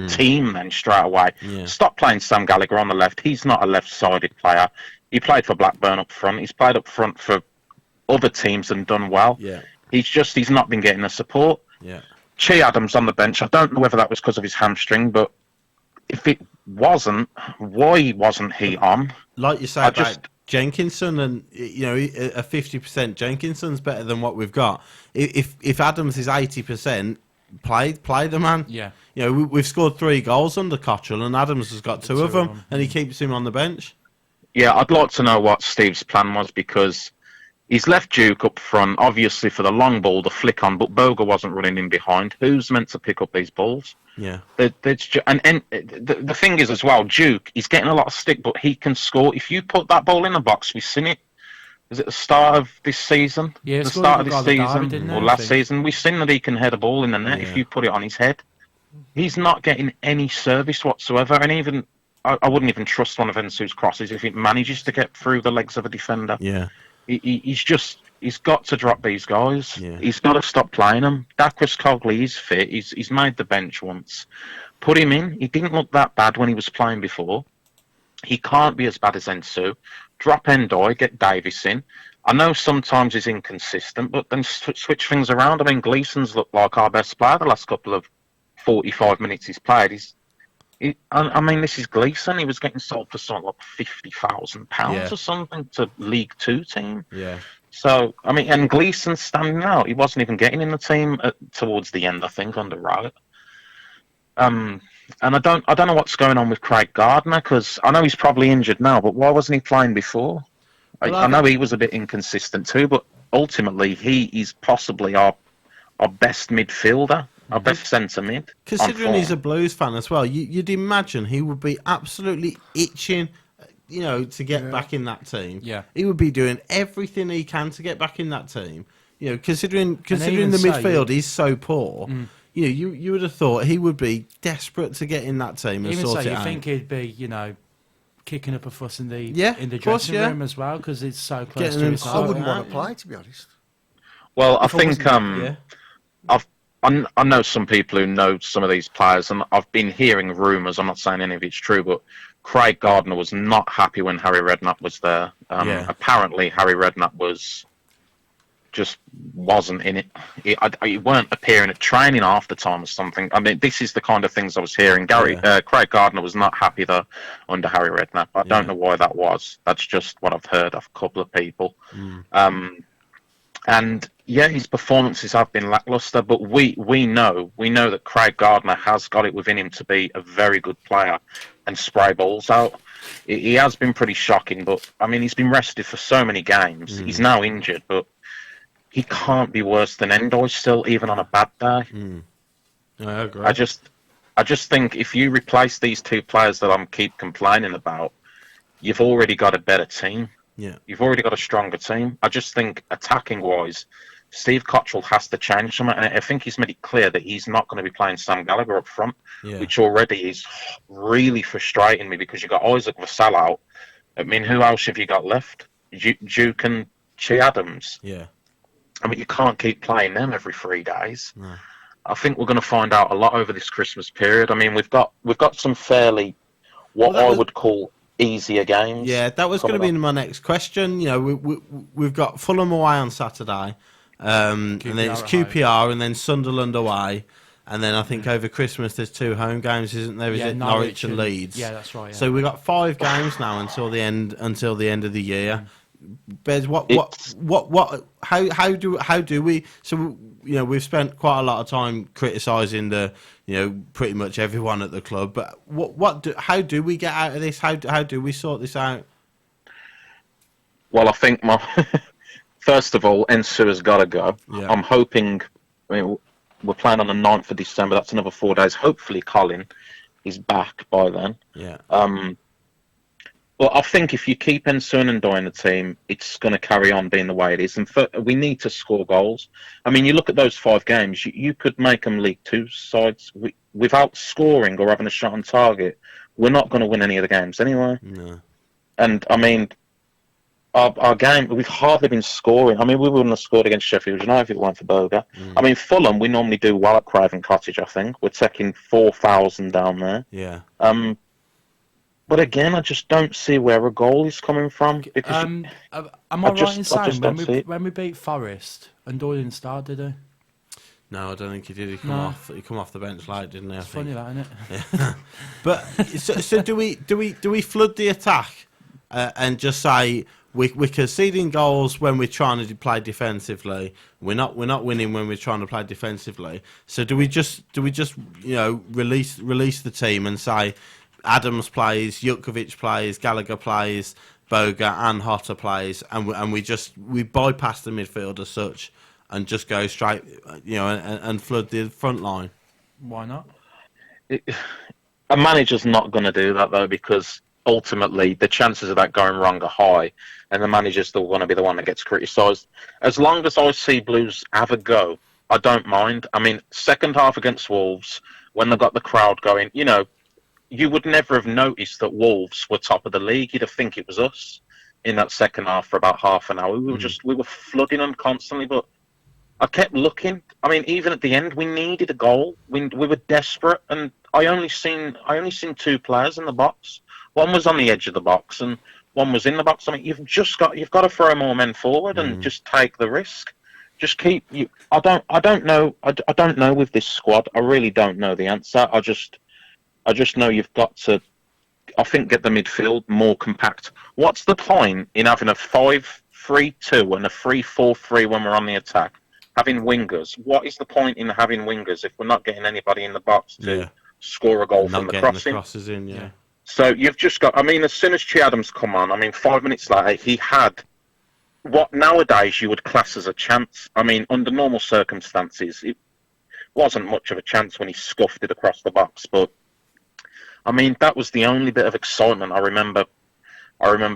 team then straight away. Yeah. Stop playing Sam Gallagher on the left. He's not a left-sided player. He played for Blackburn up front. He's played up front for other teams and done well. Yeah. He's not been getting the support. Yeah. Che Adams on the bench. I don't know whether that was because of his hamstring, but if it wasn't, why wasn't he on? Like you say about Jenkinson, and a 50% Jenkinson's better than what we've got. If Adams is 80%, play the man. Yeah. We've scored 3 goals under Cottrell, and Adams has got 2 of them, and he keeps him on the bench. Yeah, I'd like to know what Steve's plan was, because he's left Duke up front, obviously for the long ball, the flick on, but Boga wasn't running in behind. Who's meant to pick up these balls? Yeah. And the thing is as well, Duke, he's getting a lot of stick, but he can score. If you put that ball in the box, we've seen it. Was it the start of this season? Yeah, the start of this season, or last season, we've seen that he can head a ball in the net if you put it on his head. He's not getting any service whatsoever, and even I wouldn't even trust one of Ensu's crosses if it manages to get through the legs of a defender. Yeah. He's got to drop these guys. Yeah. He's got to stop playing them. Dacus Cogley is fit. He's made the bench once. Put him in. He didn't look that bad when he was playing before. He can't be as bad as Ensu. Drop Endoy, get Davis in. I know sometimes he's inconsistent, but then switch things around. I mean, Gleeson's looked like our best player the last couple of 45 minutes he's played. I mean, this is Gleeson. He was getting sold for something like £50,000 or something to League Two team. Yeah. So, I mean, and Gleeson's standing out. He wasn't even getting in the team towards the end, I think, under Rowett. And I don't know what's going on with Craig Gardner, because I know he's probably injured now, but why wasn't he playing before? I know he was a bit inconsistent too, but ultimately he is possibly our best midfielder. Our best centre mid. Considering he's a Blues fan as well, you'd imagine he would be absolutely itching, to get back in that team. Yeah. He would be doing everything he can to get back in that team. Considering the midfield is so poor, you would have thought he would be desperate to get in that team and sort it out. You think he'd be, kicking up a fuss in the dressing room as well, because it's so close to his heart. I wouldn't want to play, to be honest. Well, I think I know some people who know some of these players, and I've been hearing rumours. I'm not saying any of it's true, but Craig Gardner was not happy when Harry Redknapp was there. Apparently, Harry Redknapp wasn't in it. He weren't appearing at training half the time or something. I mean, this is the kind of things I was hearing. Craig Gardner was not happy there under Harry Redknapp. I don't know why that was. That's just what I've heard of a couple of people. And his performances have been lackluster, but we know that Craig Gardner has got it within him to be a very good player and spray balls out. He has been pretty shocking, but I mean, he's been rested for so many games. He's now injured, but he can't be worse than Endoy still, even on a bad day. I agree. I just think if you replace these 2 players that I keep complaining about, you've already got a better team. Yeah. You've already got a stronger team. I just think attacking-wise, Steve Cottrell has to change something, and I think he's made it clear that he's not going to be playing Sam Gallagher up front, which already is really frustrating me, because you've got Isaac Vassell out. I mean, who else have you got left? Duke and Che Adams. Yeah. I mean, you can't keep playing them every 3 days. No. I think we're going to find out a lot over this Christmas period. I mean, we've got some fairly I would call easier games. Yeah, that was going to be my next question. We've got Fulham away on Saturday, and then it's QPR, and then Sunderland away, and then I think over Christmas there's 2 home games, isn't there? Is it Norwich and Leeds? Yeah, that's right. Yeah. So we've got 5 games now until the end of the year. Bez, how do we? So we've spent quite a lot of time criticising pretty much everyone at the club. But how do we get out of this? How do we sort this out? Well, I think first of all, Ensu has got to go. Yeah. I'm hoping. I mean, we're playing on the 9th of December. That's another 4 days. Hopefully, Colin is back by then. Yeah. Well, I think if you keep Ensun and Doy in the team, it's going to carry on being the way it is. And we need to score goals. I mean, you look at those 5 games, you could make them League Two sides. Without scoring or having a shot on target, we're not going to win any of the games anyway. No. And, I mean, our game, we've hardly been scoring. I mean, we wouldn't have scored against Sheffield United if it weren't for Boga. I mean, Fulham, we normally do well at Craven Cottage, I think. We're taking 4,000 down there. Yeah. But again, I just don't see where a goal is coming from. Because am I right in saying when we beat Forest and Doyle didn't start, did he? No, I don't think he did. He come off the bench late, didn't he? It's funny that, isn't it? Yeah. But so do we flood the attack and just say we're conceding goals when we're trying to play defensively? We're not winning when we're trying to play defensively. So do we just release the team and say Adams plays, Jutkovic plays, Gallagher plays, Boga and Hotter plays, and we bypass the midfield as such and just go straight, and flood the front line? Why not? A manager's not going to do that though, because ultimately the chances of that going wrong are high, and the manager's still going to be the one that gets criticised. As long as I see Blues have a go, I don't mind. I mean, second half against Wolves, when they got the crowd going, you would never have noticed that Wolves were top of the league. You'd have think it was us in that second half for about half an hour. We were flooding them constantly, but I kept looking. I mean, even at the end, we needed a goal. We were desperate, and I only seen two players in the box. One was on the edge of the box, and one was in the box. I mean, you've got to throw more men forward and just take the risk. Just keep you. I don't know. I don't know with this squad. I really don't know the answer. I just know you've got to, I think, get the midfield more compact. What's the point in having a 5-3-2 and a 3-4-3 when we're on the attack? Having wingers. What is the point in having wingers if we're not getting anybody in the box to score a goal from the crossing? The crosses in, yeah. So you've just got, I mean, as soon as Che Adams come on, I mean, 5 minutes later, he had what nowadays you would class as a chance. I mean, under normal circumstances, it wasn't much of a chance when he scuffed it across the box, but I mean, that was the only bit of excitement I remember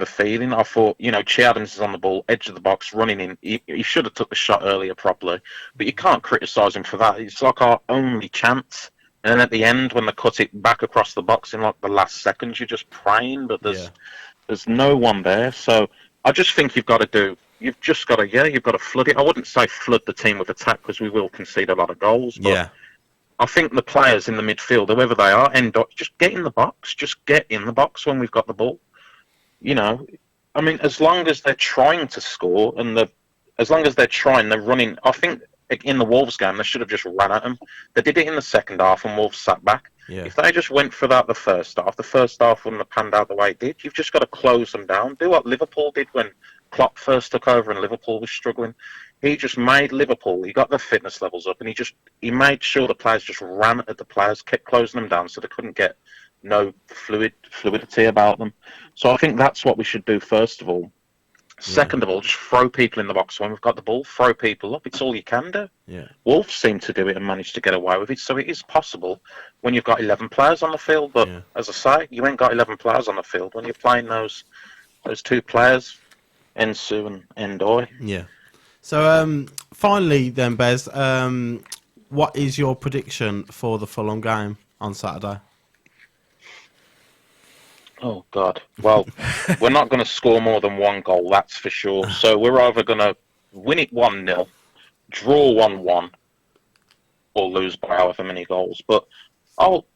feeling. I thought, Che Adams is on the ball, edge of the box, running in. He should have took the shot earlier properly, but you can't criticise him for that. It's like our only chance. And then at the end, when they cut it back across the box in like the last seconds, you're just praying, but there's no one there. So I just think you've got to flood it. I wouldn't say flood the team with attack because we will concede a lot of goals, but I think the players in the midfield, whoever they are, just get in the box. Just get in the box when we've got the ball. I mean, as long as they're trying to score as long as they're running. I think in the Wolves game, they should have just ran at them. They did it in the second half and Wolves sat back. Yeah. If they just went for that the first half wouldn't have panned out the way it did. You've just got to close them down. Do what Liverpool did when Klopp first took over and Liverpool was struggling. He just made Liverpool. He got their fitness levels up, and he made sure the players just ran at the players, kept closing them down, so they couldn't get no fluidity about them. So I think that's what we should do first of all. Second of all, just throw people in the box when we've got the ball. Throw people up. It's all you can do. Yeah. Wolves seem to do it and manage to get away with it. So it is possible when you've got 11 players on the field. But as I say, you ain't got 11 players on the field when you're playing those two players, Ensu and Endoy. Yeah. So finally then, Bez, what is your prediction for the Fulham game on Saturday? Oh, God. Well, we're not going to score more than one goal, that's for sure. So we're either going to win it 1-0, draw 1-1, or lose by however many goals. But I'll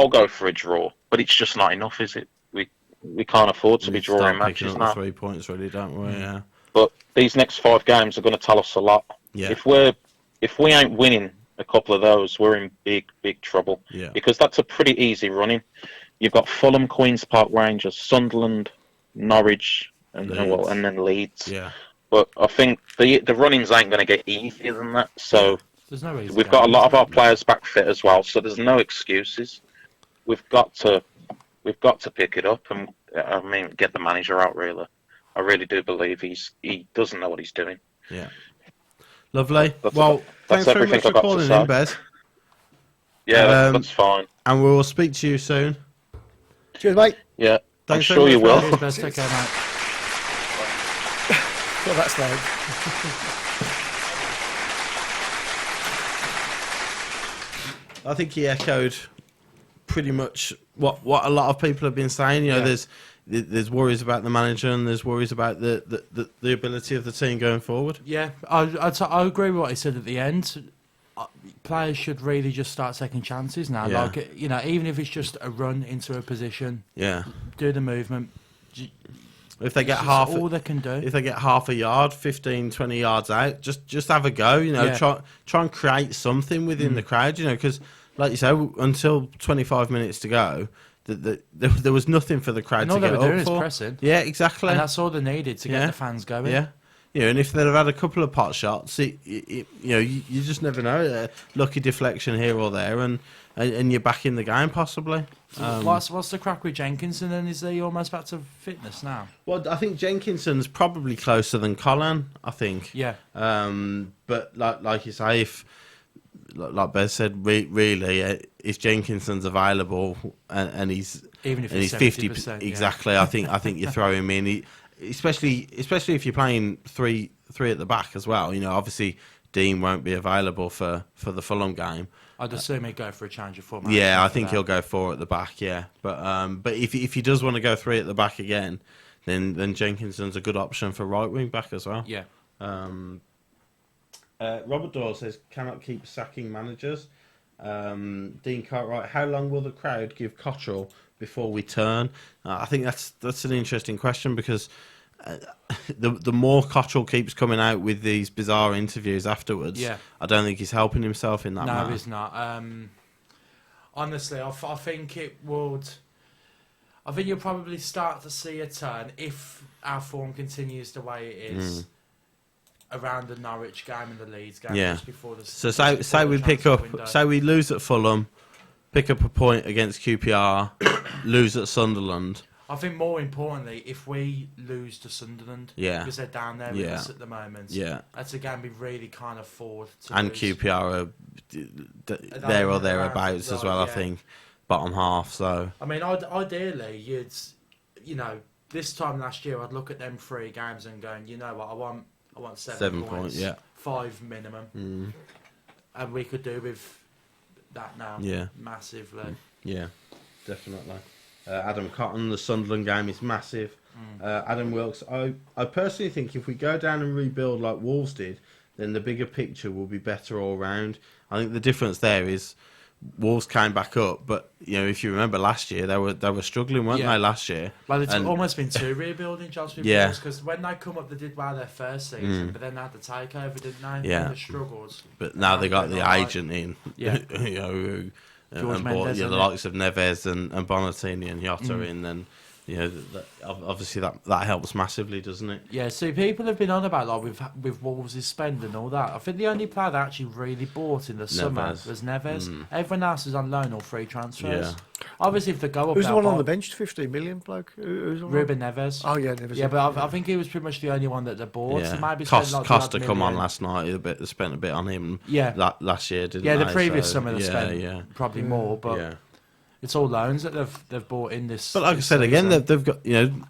go for a draw. But it's just not enough, is it? We can't afford to be drawing matches now. 3 points, really, don't we? Yeah. But these next 5 games are going to tell us a lot. Yeah. If we ain't winning a couple of those, we're in big, big trouble. Yeah. Because that's a pretty easy running. You've got Fulham, Queen's Park Rangers, Sunderland, Norwich, and then Leeds. Yeah. But I think the runnings ain't going to get easier than that. So there's no reason we've got a lot of our players back fit as well. So there's no excuses. We've got to pick it up and get the manager out. Really, I really do believe he doesn't know what he's doing. Yeah. Lovely. Thanks very much for calling in, Bez. Yeah, that's fine. And we'll speak to you soon. Cheers, mate. Yeah, I'm sure you will. Cheers, Bez. Take care, mate. Well, that's loud. I think he echoed pretty much what a lot of people have been saying. There's worries about the manager and there's worries about the ability of the team going forward. Yeah, I agree with what he said at the end. players should really just start taking chances now. Yeah. Like, you know, even if it's just a run into a position, do the movement. If they get all they can do. If they get half a yard, 15, 20 yards out, just have a go. You know, try and create something within the crowd. You know, because like you say, until 25 minutes to go, there was nothing for the crowd to get up for. All they were doing is pressing. Yeah, exactly. And that's all they needed to get the fans going. Yeah. Yeah, and if they'd have had a couple of pot shots, you know, you just never know. Lucky deflection here or there, and you're back in the game possibly. What's the crack with Jenkinson? And is he almost back to fitness now? Well, I think Jenkinson's probably closer than Colin. I think. Yeah. But like you say, if like Bez said, really, if Jenkinson's available and he's even if he's 50%, exactly, I think you throw him in. Especially if you're playing three at the back as well. You know, obviously Dean won't be available for the Fulham game. I'd assume he'd go for a change of formation. Yeah, I think he'll go 4 at the back. Yeah, but if he does want to go 3 at the back again, then Jenkinson's a good option for right wing back as well. Yeah. Robert Doyle says cannot keep sacking managers. Dean Cartwright, how long will the crowd give Cottrell before we turn? I think that's an interesting question because the more Cottrell keeps coming out with these bizarre interviews afterwards, I don't think he's helping himself in that manner. No, he's not. Honestly, I think it would. I think you'll probably start to see a turn if our form continues the way it is around the Norwich game and the Leeds game. Just before the so say we pick up, window. Say we lose at Fulham, pick up a point against QPR, lose at Sunderland. I think more importantly, if we lose to Sunderland, because they're down there with us at the moment, that's a game we really can't afford to and lose. QPR are there or thereabouts as well, I think, bottom half. So I mean, ideally, this time last year, I'd look at them 3 games and going, you know what, I want 7 points, 5 minimum, and we could do with that now, massively. Yeah, definitely. Adam Cotton, the Sunderland game is massive. Adam Wilkes, I personally think if we go down and rebuild like Wolves did, then the bigger picture will be better all round. I think the difference there is Wolves came back up, but you know if you remember last year they were struggling, weren't they? Last year, well, it's almost been 2 rebuilding jobs with Wolves because when they come up, they did well their first season, but then they had the takeover, didn't they? Yeah, and they struggled. But now they got the agent in, you know. And bought the likes of Neves and Bonatini and Jota in, and you know obviously that helps massively, doesn't it? Yeah. So people have been on about like with Wolves' spend and all that. I think the only player that actually really bought in the summer was Neves. Everyone else is on loan or free transfers. Yeah. Obviously, if they go up, who's the one on the bench? 15 million bloke. Who's on Ruben Neves. Oh yeah, Neves. Yeah, but I think he was pretty much the only one that they bought. Yeah. So maybe Costa come on last night. They spent a bit on him. Last year, didn't they? Yeah, the previous summer they spent probably more, but. Yeah. It's all loans that they've bought in this. But like I said again, they've got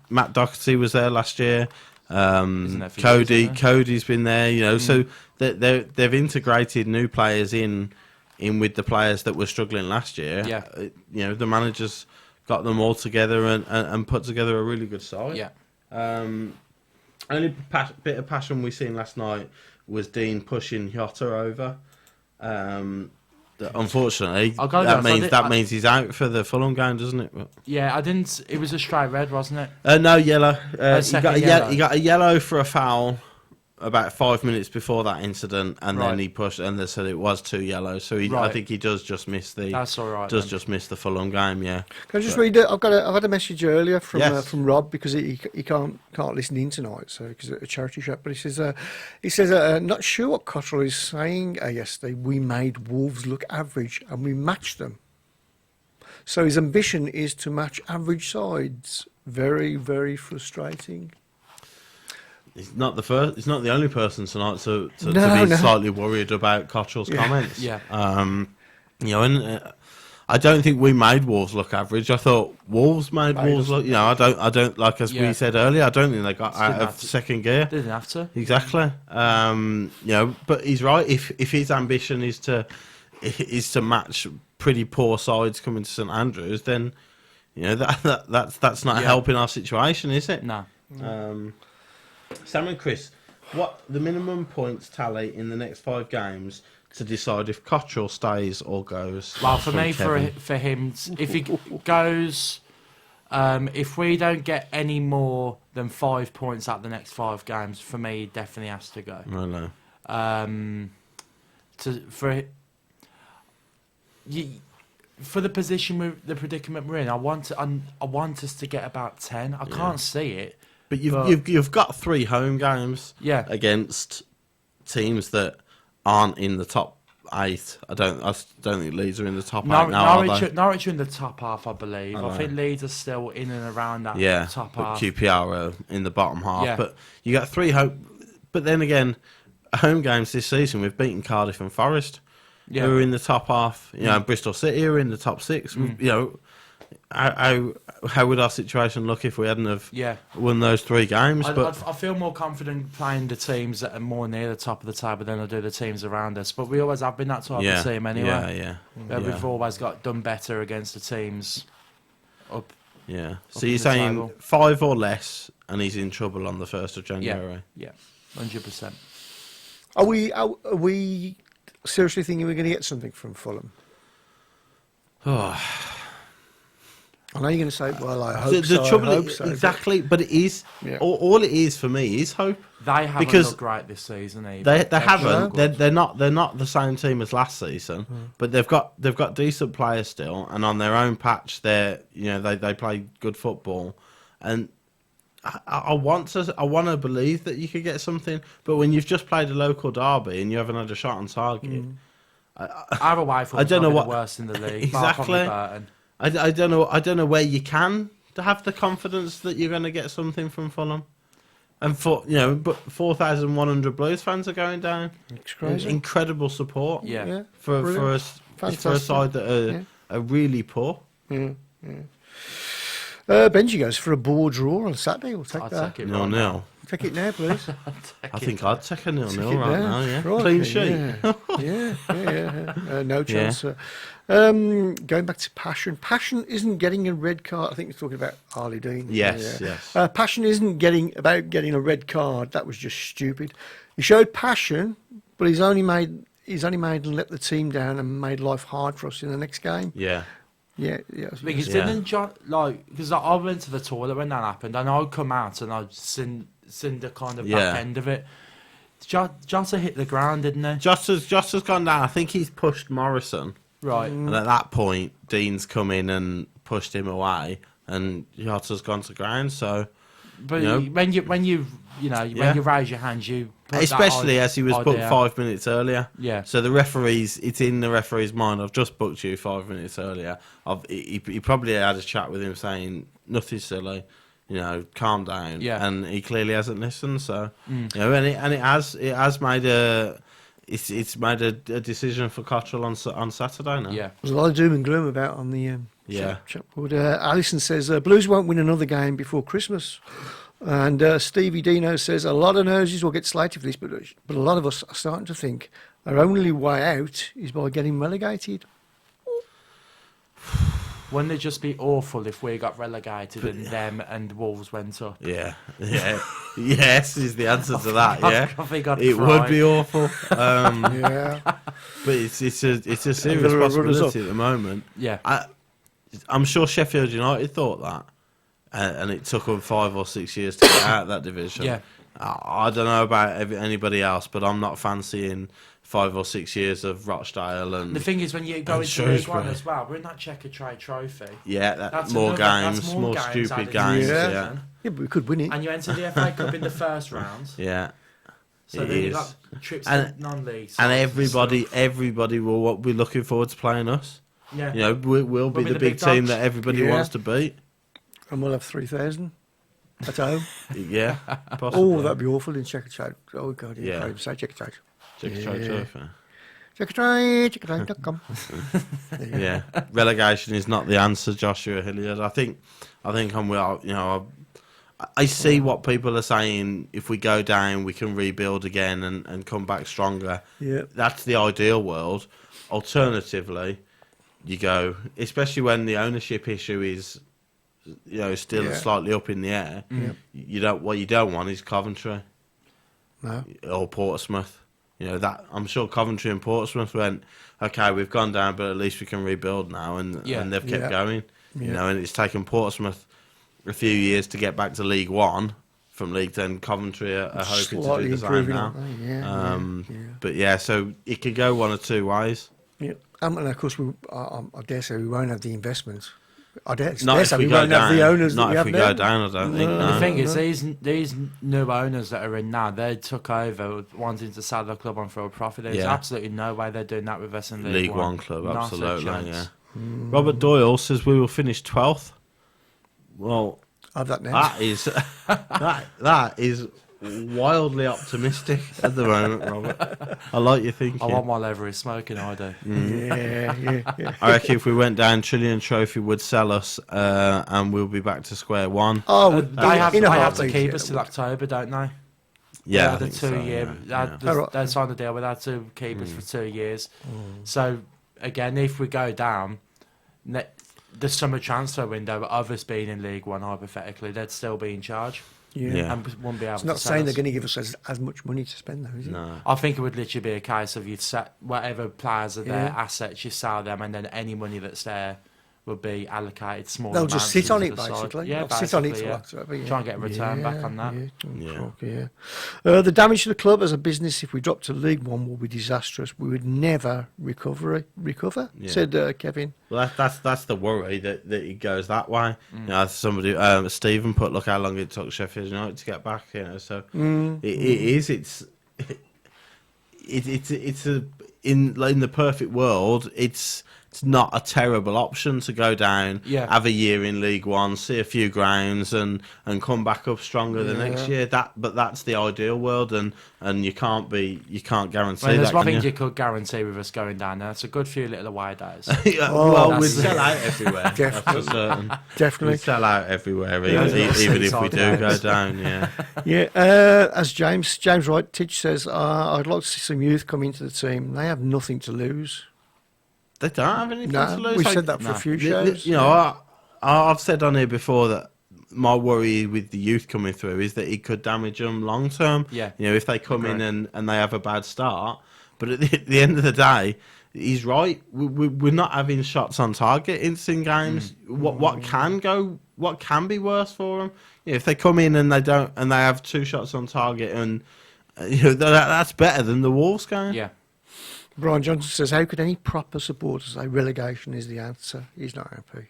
Matt Doherty was there last year. Cody's been there. So they've integrated new players in with the players that were struggling last year. Yeah, the managers got them all together and put together a really good side. Yeah. Only bit of passion we seen last night was Dean pushing Jota over. Unfortunately, that means he's out for the Fulham game, doesn't it? Yeah, I didn't. It was a straight red, wasn't it? No, yellow. He got a yellow for a foul about 5 minutes before that incident, and then he pushed, and they said it was 2 yellows. So I think he does just miss the. That's all right. Just miss the Fulham game. Yeah. Can I just read it? I've had a message earlier from Rob because he can't listen in tonight, so because it's a charity shop. But he says not sure what Cottrell is saying. Yesterday we made Wolves look average and we matched them. So his ambition is to match average sides. Very, very frustrating. He's not the first. He's not the only person tonight to be slightly worried about Cottrell's comments. Yeah. I don't think we made Wolves look average. I thought Wolves made Wolves look. I don't like as we said earlier. I don't think they got out of second gear. They didn't have to. Exactly. But he's right. If his ambition is to match pretty poor sides coming to St Andrews, then that's not helping our situation, is it? No. Sam and Chris, what the minimum points tally in the next 5 games to decide if Cottrell stays or goes. Well, for from me, Kevin. for him, if he goes, if we don't get any more than 5 points out the next 5 games, for me, he definitely has to go. I know. For the position, the predicament we're in, I want us to get about 10. I can't see it. But you've got 3 home games against teams that aren't in the top 8. I don't think Leeds are in the top 8 now. Norwich are in the top half, I believe. I think Leeds are still in and around that top half. QPR are in the bottom half. Yeah. But you got 3 home. But then again, home games this season, we've beaten Cardiff and Forest, who are in the top half. You know, Bristol City are in the top 6. You know, how would our situation look if we hadn't have won those 3 games? I feel more confident playing the teams that are more near the top of the table than I do the teams around us. But we always have been that type of team anyway. We've always done better against the teams up. Yeah. So you're saying table. 5 or less, and he's in trouble on the 1st of January? Yeah, 100%. Are we seriously thinking we're going to get something from Fulham? Oh. I know you're going to say, well, I hope the so. trouble I hope is, so, exactly, but it is all it is for me is hope. They haven't looked great this season either. They haven't. They're not the same team as last season, but they've got decent players still, and on their own patch, they play good football, and I want to believe that you could get something, but when you've just played a local derby and you haven't had a shot on target, either way, I don't know what the worst in the league. Exactly. I don't know where you can to have the confidence that you're going to get something from Fulham, and but 4,100 Blues fans are going down. It's crazy. Incredible support. For a side that are really poor. Benji goes for a bore draw on Saturday. We'll take that. Take it 0-0. Take it now, please. I think I'd take a 0-0 right now. Yeah, Right, clean sheet. No chance. Going back to Passion. Passion isn't getting a red card. I think he's talking about Harley Dean. Yes. Passion isn't getting a red card. That was just stupid. He showed passion, but he's only made and let the team down and made life hard for us in the next game. Because didn't John, because I went to the toilet when that happened, and I'd come out and I'd seen the kind of back end of it. Jota hit the ground, didn't he? Jota's gone down. I think he's pushed Morrison. Right. And at that point, Dean's come in and pushed him away, and Jota's gone to ground. So, but when you raise your hands, you put especially as he was booked 5 minutes earlier. Yeah. So it's in the referee's mind. I've just booked you 5 minutes earlier. He probably had a chat with him saying nothing silly. Calm down. Yeah. And he clearly hasn't listened. So and it has made it's made a decision for Cottrell on Saturday now. Yeah. There's a lot of doom and gloom about on the chat board. Alison says Blues won't win another game before Christmas. And Stevie Dino says a lot of noses will get slated for this, but a lot of us are starting to think our only way out is by getting relegated. Wouldn't it just be awful if we got relegated and them and Wolves went up? Yeah. Yes is the answer to that. It would be awful. But it's a serious possibility at the moment. Yeah, I'm sure Sheffield United thought that. And it took them 5 or 6 years to get out of that division. Yeah, I don't know about anybody else, but I'm not fancying 5 or 6 years of Rochdale and. The thing is, when you go into League One as well, we're in that Checker Trade Trophy. Yeah, that's more games, more stupid games. Yeah, but we could win it. And you enter the FA Cup in the first round. Yeah. So then you got trips to non-league. And everybody will be looking forward to playing us. Yeah. We'll be the big team that everybody wants to beat. And we'll have 3,000 at home. Yeah, possibly. That'd be awful in Checker Trade. Oh, God, yeah. Can't even say Checker Trade. Checker Trade Trophy. Checkertrade.com. Yeah, relegation is not the answer, Joshua Hilliard. I think I'm well. I see what people are saying. If we go down, we can rebuild again and come back stronger. Yeah, that's the ideal world. Alternatively, you go, especially when the ownership issue is, still slightly up in the air. Yeah. What you don't want is Coventry, no, or Portsmouth. You know, that I'm sure Coventry and Portsmouth went, okay, we've gone down, but at least we can rebuild now, and they've kept going. You know, and it's taken Portsmouth a few years to get back to League One from League 10. Coventry are hoping to do the same now. But yeah, so it could go one or two ways. Yeah, and of course, I dare say we won't have the investment. Not if we go down. Not if we go down, I don't think. The thing is, these new owners that are in now, they took over wanting to sell the club on for a profit. There's absolutely no way they're doing that with us in League One club. Absolutely, yeah. Mm. Robert Doyle says we will finish 12th. Well, have that now. That is that is wildly optimistic at the moment, Robert. I like your thinking. I want my lever is smoking, I do. Yeah. I reckon if we went down, Trillion Trophy would sell us, and we'll be back to square one. Oh, they have to keep us till October, don't they? Yeah, the 2 year. They signed a deal with that to keep us for 2 years. So again, if we go down, the summer transfer window of us being in League One, hypothetically, they'd still be in charge. Yeah. And won't be able it's to not sell saying us. they're going to give us as much money to spend, though, is it? No. I think it would literally be a case of you'd set whatever players are their assets, you sell them, and then any money that's there will be allocated small. They'll just sit on it, side. basically. Yeah, They'll sit on it till October. Try and get a return back on that. The damage to the club as a business, if we drop to League One, will be disastrous. We would never recover, said Kevin. Well, that's the worry that it goes that way. You know, somebody, Stephen put, look how long it took Sheffield United to get back. You know, so it's in the perfect world, it's not a terrible option to go down, have a year in League One, see a few grounds, and come back up stronger the next year. But that's the ideal world, and you can't guarantee that. There's one thing you could guarantee with us going down there. It's a good few little away days. We'd sell out everywhere. That's for certain. Definitely, we'd sell out everywhere, even if we do go down. As James Wright Titch says, I'd like to see some youth come into the team. They have nothing to lose. They don't have anything to lose. We've said that for a few shows. You know, I've said on here before that my worry with the youth coming through is that it could damage them long term. Yeah. You know, if they come in and they have a bad start. But at the end of the day, he's right. We're not having shots on target in games. What can be worse for them? You know, if they come in and they have 2 shots on target, and you know that's better than the Wolves game. Yeah. Brian Johnson says, how could any proper supporter say relegation is the answer? He's not happy.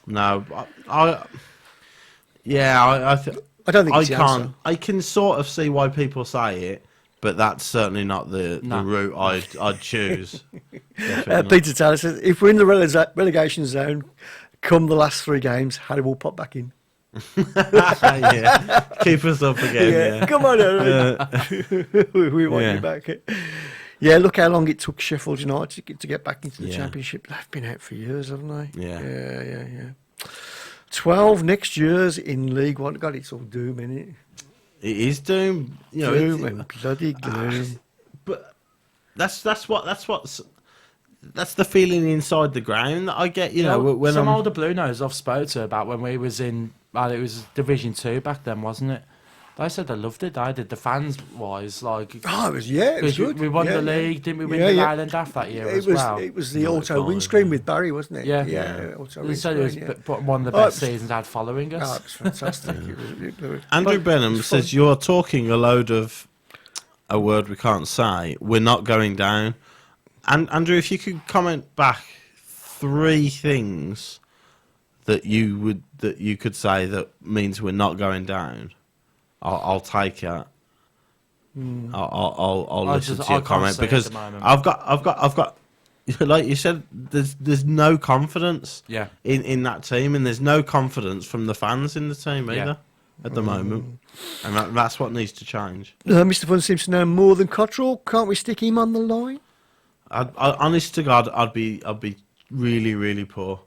No, I don't think it's the answer. I can sort of see why people say it, but that's certainly not the route I'd choose. Peter Taylor says, if we're in the relegation zone, come the last 3 games, Harry will pop back in. Keep us up again. Come on, we want you back. Yeah, look how long it took Sheffield United to get back into the Championship. They've been out for years, haven't they? Yeah. 12 next year's in League One. God, it's all doom, isn't it? It is doom. You know, doom and bloody gloom. But that's the feeling inside the ground that I get. You know, when some older Blue Nose I've spoke to about when we was in. Well, it was Division 2 back then, wasn't it? They said they loved it. I did. The fans wise, like it was good. We won the league, didn't we? Win the Island Daft that year as well. It was the auto windscreen with Barry, wasn't it? Yeah. Auto He said it was one of the best seasons had following us. Oh, it was fantastic. Andrew Benham says you're talking a load of a word we can't say. We're not going down. And Andrew, if you could comment back 3 things that you could say that means we're not going down. I'll take it. I'll listen to your comment because I've got like you said, there's no confidence in that team, and there's no confidence from the fans in the team either at the moment, and that's what needs to change. Mr. Fun seems to know more than Cottrell. Can't we stick him on the line? Honest to God, I'd be really, really poor.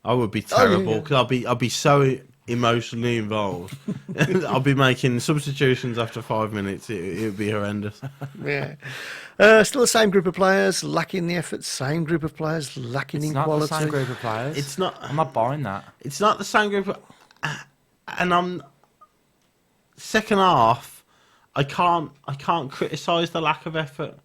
I would be terrible because I'd be so emotionally involved. I'll be making substitutions after 5 minutes. It would be horrendous. Still the same group of players, lacking the effort. Same group of players, lacking in quality. It's not the same group of players. It's not. I'm not buying that. It's not the same group. And I'm second half. I can't criticise the lack of effort.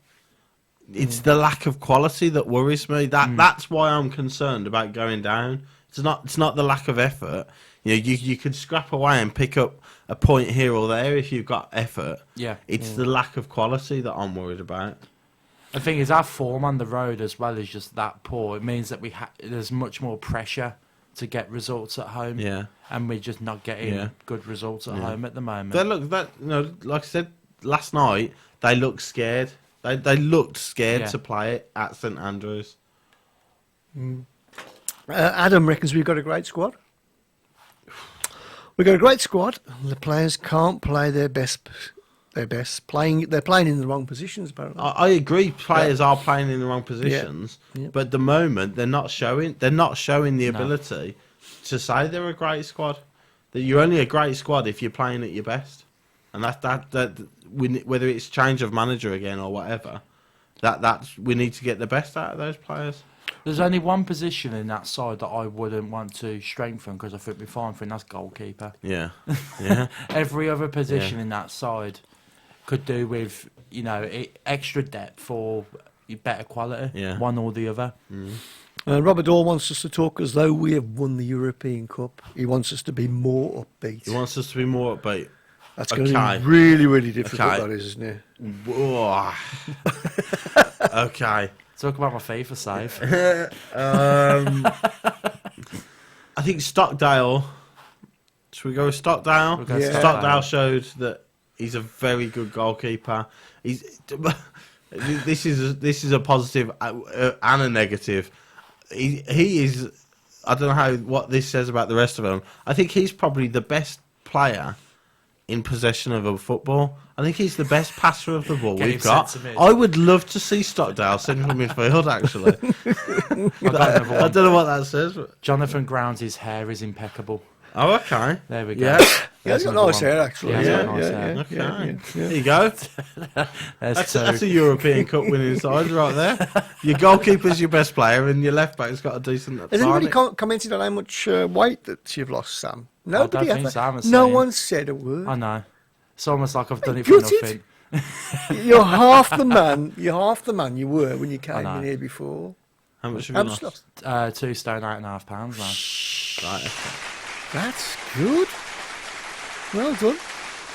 It's the lack of quality that worries me. That's why I'm concerned about going down. It's not the lack of effort. You could scrap away and pick up a point here or there if you've got effort. Yeah. It's the lack of quality that I'm worried about. The thing is, our form on the road as well is just that poor. It means that there's much more pressure to get results at home. Yeah. And we're just not getting good results at home at the moment. Like I said last night, they looked scared. They looked scared to play it at St Andrews. Adam reckons we've got a great squad. We've got a great squad. The players can't play their best. They're playing in the wrong positions. Apparently, I agree. Players are playing in the wrong positions, but at the moment they're not showing. They're not showing the ability to say they're a great squad. That you're only a great squad if you're playing at your best, and whether it's change of manager again or whatever, we need to get the best out of those players. There's only one position in that side that I wouldn't want to strengthen because I think we're fine for, and that's goalkeeper. Yeah. Every other position in that side could do with extra depth or better quality. Yeah. One or the other. Robert Orr wants us to talk as though we have won the European Cup. He wants us to be more upbeat. He wants us to be more upbeat. That's going to be really, really difficult, that is, isn't it? Whoa. Okay. Talk about my FIFA save. I think Stockdale. Should we go with Stockdale? We'll go with Stockdale showed that he's a very good goalkeeper. This is a positive and a negative. He is. I don't know what this says about the rest of them. I think he's probably the best player in possession of a football. I think he's the best passer of the ball we've got. I would love to see Stockdale central midfield, actually. I don't know what that says. But... Jonathan Grounds' hair is impeccable. Oh, okay. There we go. Yeah, he's got nice hair, actually. Okay. There you go. That's a European Cup winning side right there. Your goalkeeper's your best player, and your left back's got a decent. Has anybody commented on how much weight that you've lost, Sam? Nobody. No one said a word. I know. It's almost like I've done it for nothing. You're half the man. You're half the man you were when you came in here before. How much have you lost? 2 stone 8.5 pounds now. Right. Okay. That's good. Well done.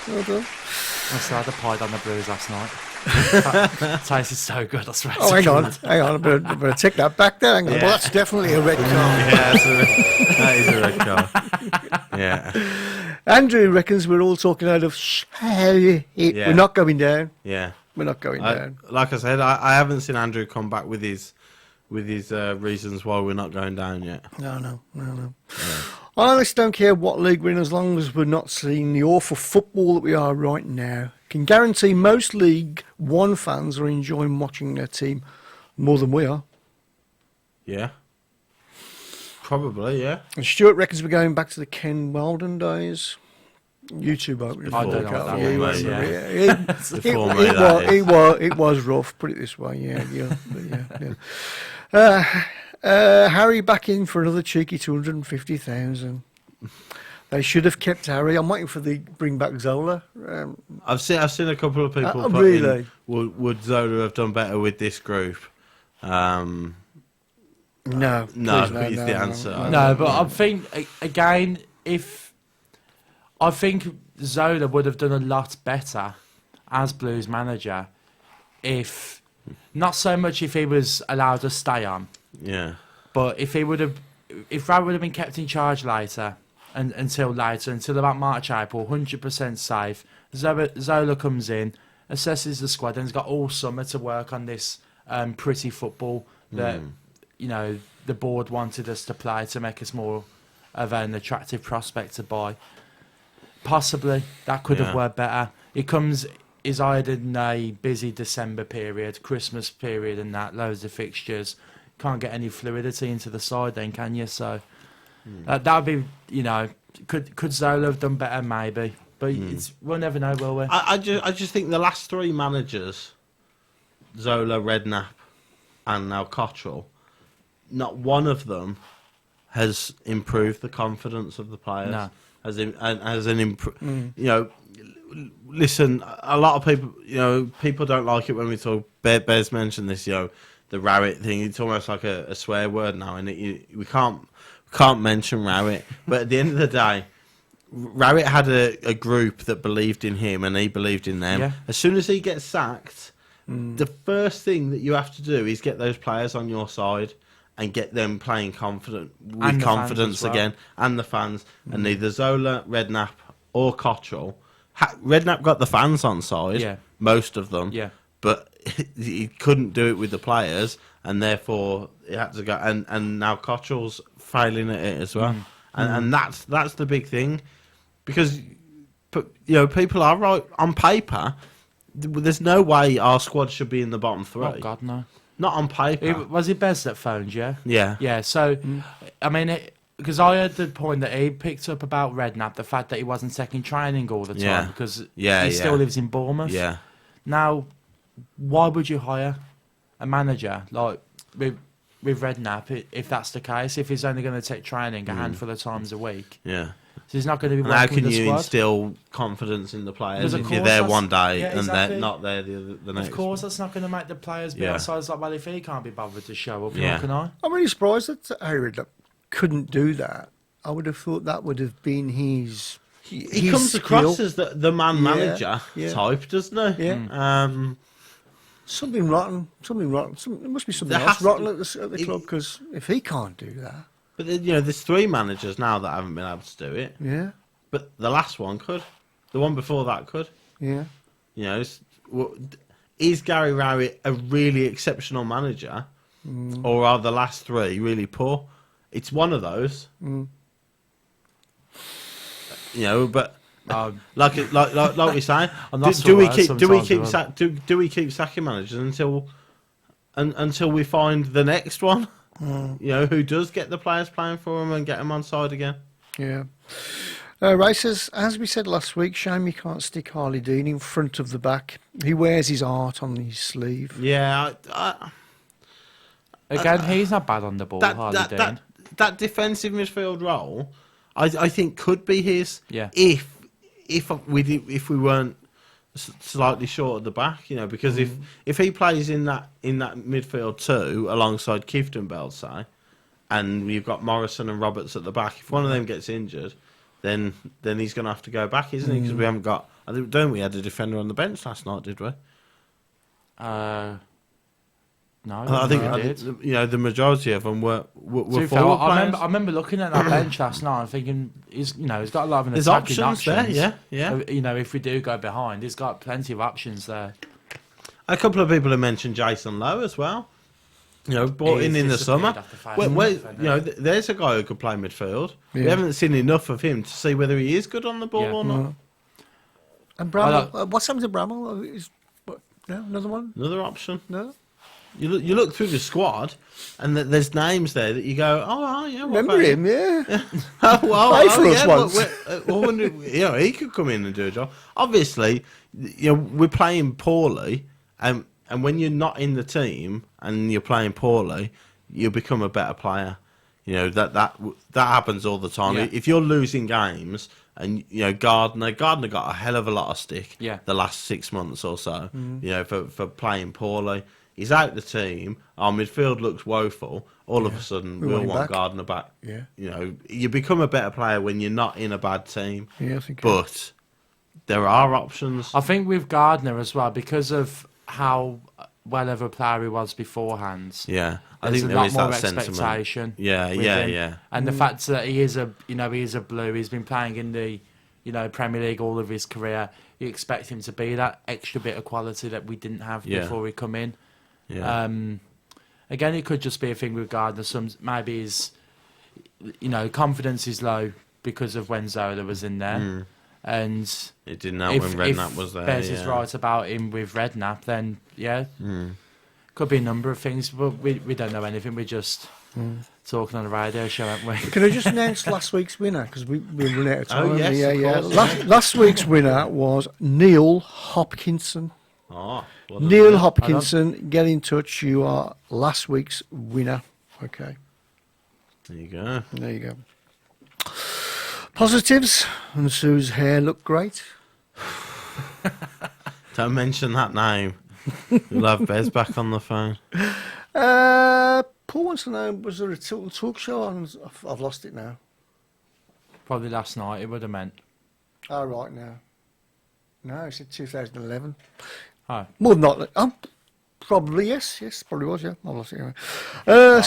Well done. I still had a pie down the blues last night. Tasted so good, I swear. Oh, hang on. I better take that back there. Well, that's definitely a red card. Yeah, that is a red card. Yeah. Andrew reckons we're all talking out of We're not going down. Yeah. We're not going down. Like I said, I haven't seen Andrew come back with his reasons why we're not going down yet. No. Yeah. I honestly don't care what league we're in as long as we're not seeing the awful football that we are right now. Can guarantee most League One fans are enjoying watching their team more than we are. Yeah. Probably, yeah. And Stuart reckons we're going back to the Ken Weldon days. YouTube opening. I don't know what that means. It was rough, put it this way. Yeah. Harry back in for another cheeky 250,000. They should have kept Harry. I'm waiting for the bring back Zola. I've seen a couple of people put really? in, would Zola have done better with this group? No, is the answer. No, but I think again, I think Zola would have done a lot better as Blues manager if not so much if he was allowed to stay on. Yeah. But if Brad would have been kept in charge later, until about March, April, 100% safe. Zola comes in, assesses the squad, and has got all summer to work on this pretty football that the board wanted us to play to make us more of an attractive prospect to buy. Possibly that could have worked better. Is hired in a busy December period, Christmas period, and loads of fixtures. Can't get any fluidity into the side then, can you? So that would be, could Zola have done better? Maybe, but we'll never know, will we? I just think the last 3 managers, Zola, Redknapp, and now Cottrell, not one of them has improved the confidence of the players. No. you know. Listen, a lot of people, people don't like it when we talk. Bez mentioned this, the Merritt thing. It's almost like a swear word now, and we can't mention Merritt. But at the end of the day, Merritt had a group that believed in him, and he believed in them. Yeah. As soon as he gets sacked, the first thing that you have to do is get those players on your side and get them playing with confidence again, and the fans. And neither Zola, Redknapp, or Cottrell. Redknapp got the fans on side, most of them, but he couldn't do it with the players, and therefore he had to go. And now Cottrell's failing at it as well, and that's the big thing, because people are right on paper. There's no way our squad should be in the bottom three. Oh God, no, not on paper. Was it Bez that phoned you? Yeah. So, I mean. Because I heard the point that he picked up about Redknapp, the fact that he wasn't second training all the time because he still lives in Bournemouth. Yeah. Now, why would you hire a manager like with Redknapp if that's the case? If he's only going to take training a handful of times a week, so he's not going to be. And how working can with the you squad? instill confidence in the players if Because you're of there course one day and exactly. they're not there the next? Of course, that's not going to make the players be outside. It's like, well, if he can't be bothered to show up, how can I? I'm really surprised that Harry couldn't do that. I would have thought that would have been his. He comes across as the man manager type, doesn't he? Yeah. Something rotten. There must be something else rotten at the club, because if he can't do that. But there's 3 managers now that haven't been able to do it. Yeah. But the last one could. The one before that could. Yeah. Is Gary Rowett a really exceptional manager, or are the last 3 really poor? It's one of those. But like we're saying, do we keep sacking managers until we find the next one? Who does get the players playing for them and get them on side again? Yeah. Racers, as we said last week, shame you can't stick Harley Dean in front of the back. He wears his heart on his sleeve. Yeah. Again, he's not bad on the ball, Harley Dean. That defensive midfield role, I think, could be his. Yeah. If we weren't slightly short at the back, because if he plays in that midfield too, alongside Kieftenbeld, say, and you've got Morrison and Roberts at the back, if one of them gets injured, then he's going to have to go back, isn't he? Because we haven't got. Don't we had a defender on the bench last night, did we? No, I think the majority of them were forward players. I remember looking at that bench last night and thinking, he's got a lot of There's attacking options there, yeah. If we do go behind, he's got plenty of options there. A couple of people have mentioned Jason Lowe as well. Brought in the summer. There's a guy who could play midfield. Yeah. We haven't seen enough of him to see whether he is good on the ball or not. And Bramall, what's happened to Bramall? Another one? Another option? No. You look through the squad, and there's names there that you go, remember him? Yeah. He could come in and do a job. Obviously, we're playing poorly, and when you're not in the team and you're playing poorly, you become a better player. That happens all the time. Yeah. If you're losing games, and Gardner got a hell of a lot of stick the last 6 months or so, for playing poorly. He's out the team. Our midfield looks woeful. All of a sudden, we'll want Gardner back. Yeah. You become a better player when you're not in a bad team. Yeah, I think. But there are options. I think with Gardner as well, because of how well of a player he was beforehand. Yeah, I think there is that expectation. Yeah. And the fact that he is a blue. He's been playing in the Premier League all of his career. You expect him to be that extra bit of quality that we didn't have before he come in. Yeah. Again, it could just be a thing with Gardner. Maybe his, confidence is low because of when Zola was in there, and it didn't help when Redknapp was there. Bez is right about him with Redknapp. Then could be a number of things, but we don't know anything. We're just talking on the radio show, aren't we? Can I just announce last week's winner, because we run out of time? Oh yes, of course. Last week's winner was Neil Hopkinson. Oh. Neil Hopkinson, get in touch. You are last week's winner. Okay. There you go. There you go. Positives, and Sue's hair looked great. Don't mention that name. We'll have Bez back on the phone. Paul wants to know, was there a Tilton Talk show on? I've lost it now. Probably last night, it would have meant. Oh, right now. No, it's in 2011. Oh. More than not. Probably, yes. Yes, probably was, yeah. I've lost it anyway.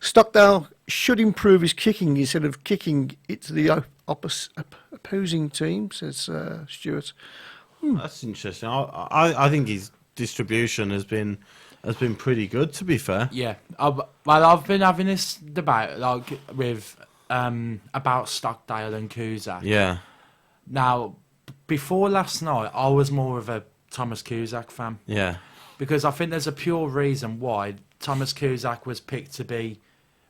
Stockdale should improve his kicking instead of kicking it to the opposing team, says Stuart. That's interesting. I think his distribution has been pretty good, to be fair. Yeah. I've been having this debate with about Stockdale and Cusack. Yeah. Now, before last night, I was more of a Thomas Cusack fan. Yeah. Because I think there's a pure reason why Thomas Cusack was picked to be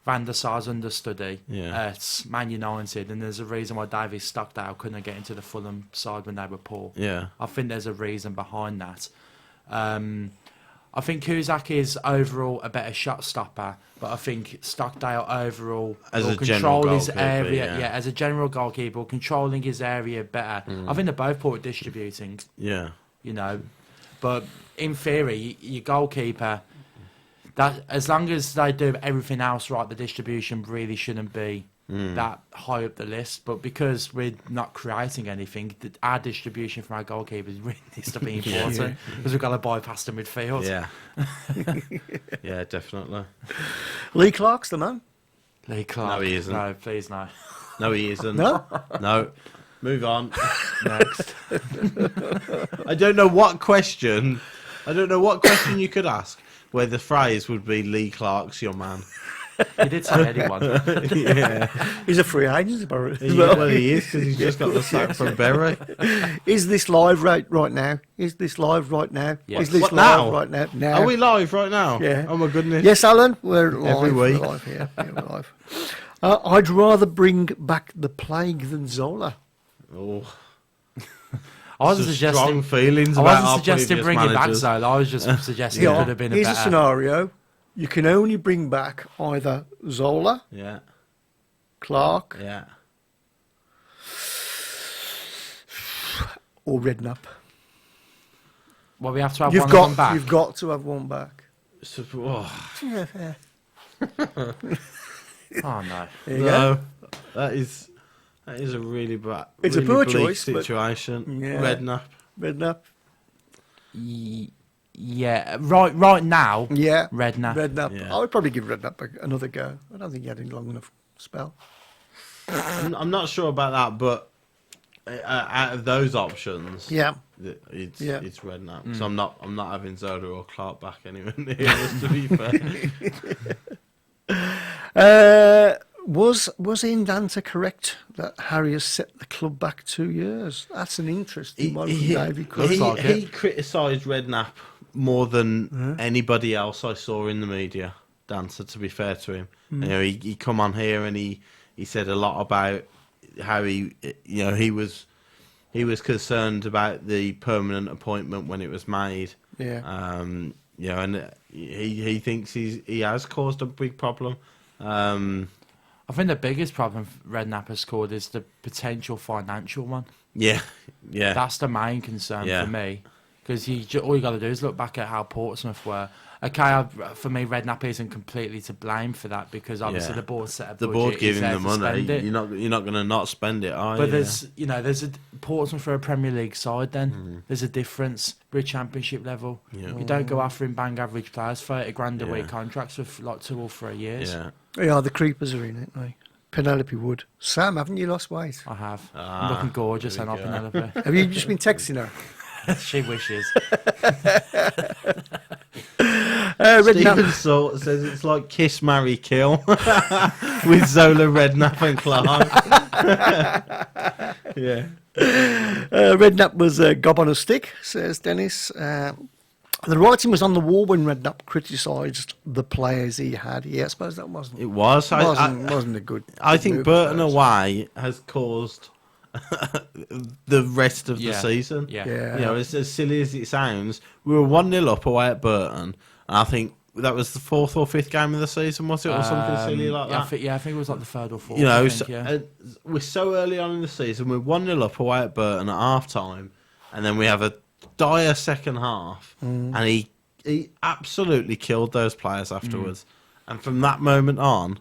Van der Sar's understudy at Man United, and there's a reason why David Stockdale couldn't get into the Fulham side when they were poor. Yeah. I think there's a reason behind that. I think Cusack is overall a better shot stopper, but I think Stockdale overall as will a control general his goalkeeper, area. As a general goalkeeper, controlling his area better. I think they're both poor at distributing. Yeah. You know, but in theory, your goalkeeper, that as long as they do everything else right, the distribution really shouldn't be that high up the list. But because we're not creating anything, our distribution from our goalkeepers really needs to be important because we've got to bypass the midfield. Yeah. Yeah, definitely. Lee Clark's the man. Lee Clark. No, he isn't. No, please no. No, he isn't. No? No. Move on. Next. I don't know what question you could ask where the phrase would be Lee Clark's your man. You did say anyone. Yeah. He's a free agent, apparently. Well, he is because he's just got the sack from Berry. Is this live right now? Is this live right now? Yeah. Is this What, live now? right now? Now. Are we live right now? Yeah. Oh my goodness. Yes, Alan, we're live. Every week. We're live here. Yeah, we're live. I'd rather bring back the plague than Zola. Oh. I wasn't Some suggesting. strong feelings I about wasn't our suggesting previous bringing back managers. Zola. I was just suggesting it would have been a Here's better. a scenario. You can only bring back either Zola, Yeah. Clark, Yeah. or Redknapp. Well, we have to have You've one of them back. You've got to have one back. So, oh, Oh no. There you go. no. That is a really bad. It's a really poor bleak choice, but- situation. Yeah. Redknapp. Redknapp. Yeah. Right now. Yeah. Redknapp. Redknapp. Yeah. I would probably give Redknapp another go. I don't think he had any long enough spell. I'm not sure about that, but out of those options, Yeah. it's Yeah. it's Redknapp. So I'm not having Zola or Clark back anywhere near us, to be fair. Was Ian Danta correct that Harry has set the club back 2 years? That's an interesting one from Davey Cook. He criticised Redknapp more than anybody else I saw in the media. Dancer, to be fair to him, you know, he come on here and he said a lot about how he was concerned about the permanent appointment when it was made. Yeah. You know, and he thinks he has caused a big problem. I think the biggest problem Redknapp has scored is the potential financial one. Yeah, yeah. That's the main concern Yeah. for me. Because all you got to do is look back at how Portsmouth were. Okay, for me, Redknapp isn't completely to blame for that because obviously the board set a budget. The board he's giving there the to money. spend it. You're not going to not spend it, are you? But there's a Portsmouth for a Premier League side. Then there's a difference. We're Championship level. Yeah. You don't go after bang average players, $30,000 a Yeah. week contracts for like 2 or 3 years. Yeah. Yeah, the creepers are in it, mate. Penelope Wood. Sam, haven't you lost weight? I have. Ah, I'm looking gorgeous, there and we up go. Penelope. Have you just been texting her? She wishes. Redknapp. Stephen Salt says it's like Kiss, Marry, Kill with Zola, Redknapp and Clark. Yeah. Redknapp was a gob on a stick, says Dennis. The writing was on the wall when Redknapp criticised the players he had. Yeah, I suppose that wasn't. It was. Wasn't a good. I think move, Burton I suppose. away has caused the rest of the Yeah. season. Yeah. Yeah. You know, as silly as it sounds, we were 1-0 up away at Burton, and I think that was the 4th or 5th game of the season, was it, or something silly like that? I think it was like the 3rd or 4th. You know, we're so early on in the season. We're 1-0 up away at Burton at half time, and then we have a dire second half, and he absolutely killed those players afterwards. And from that moment on,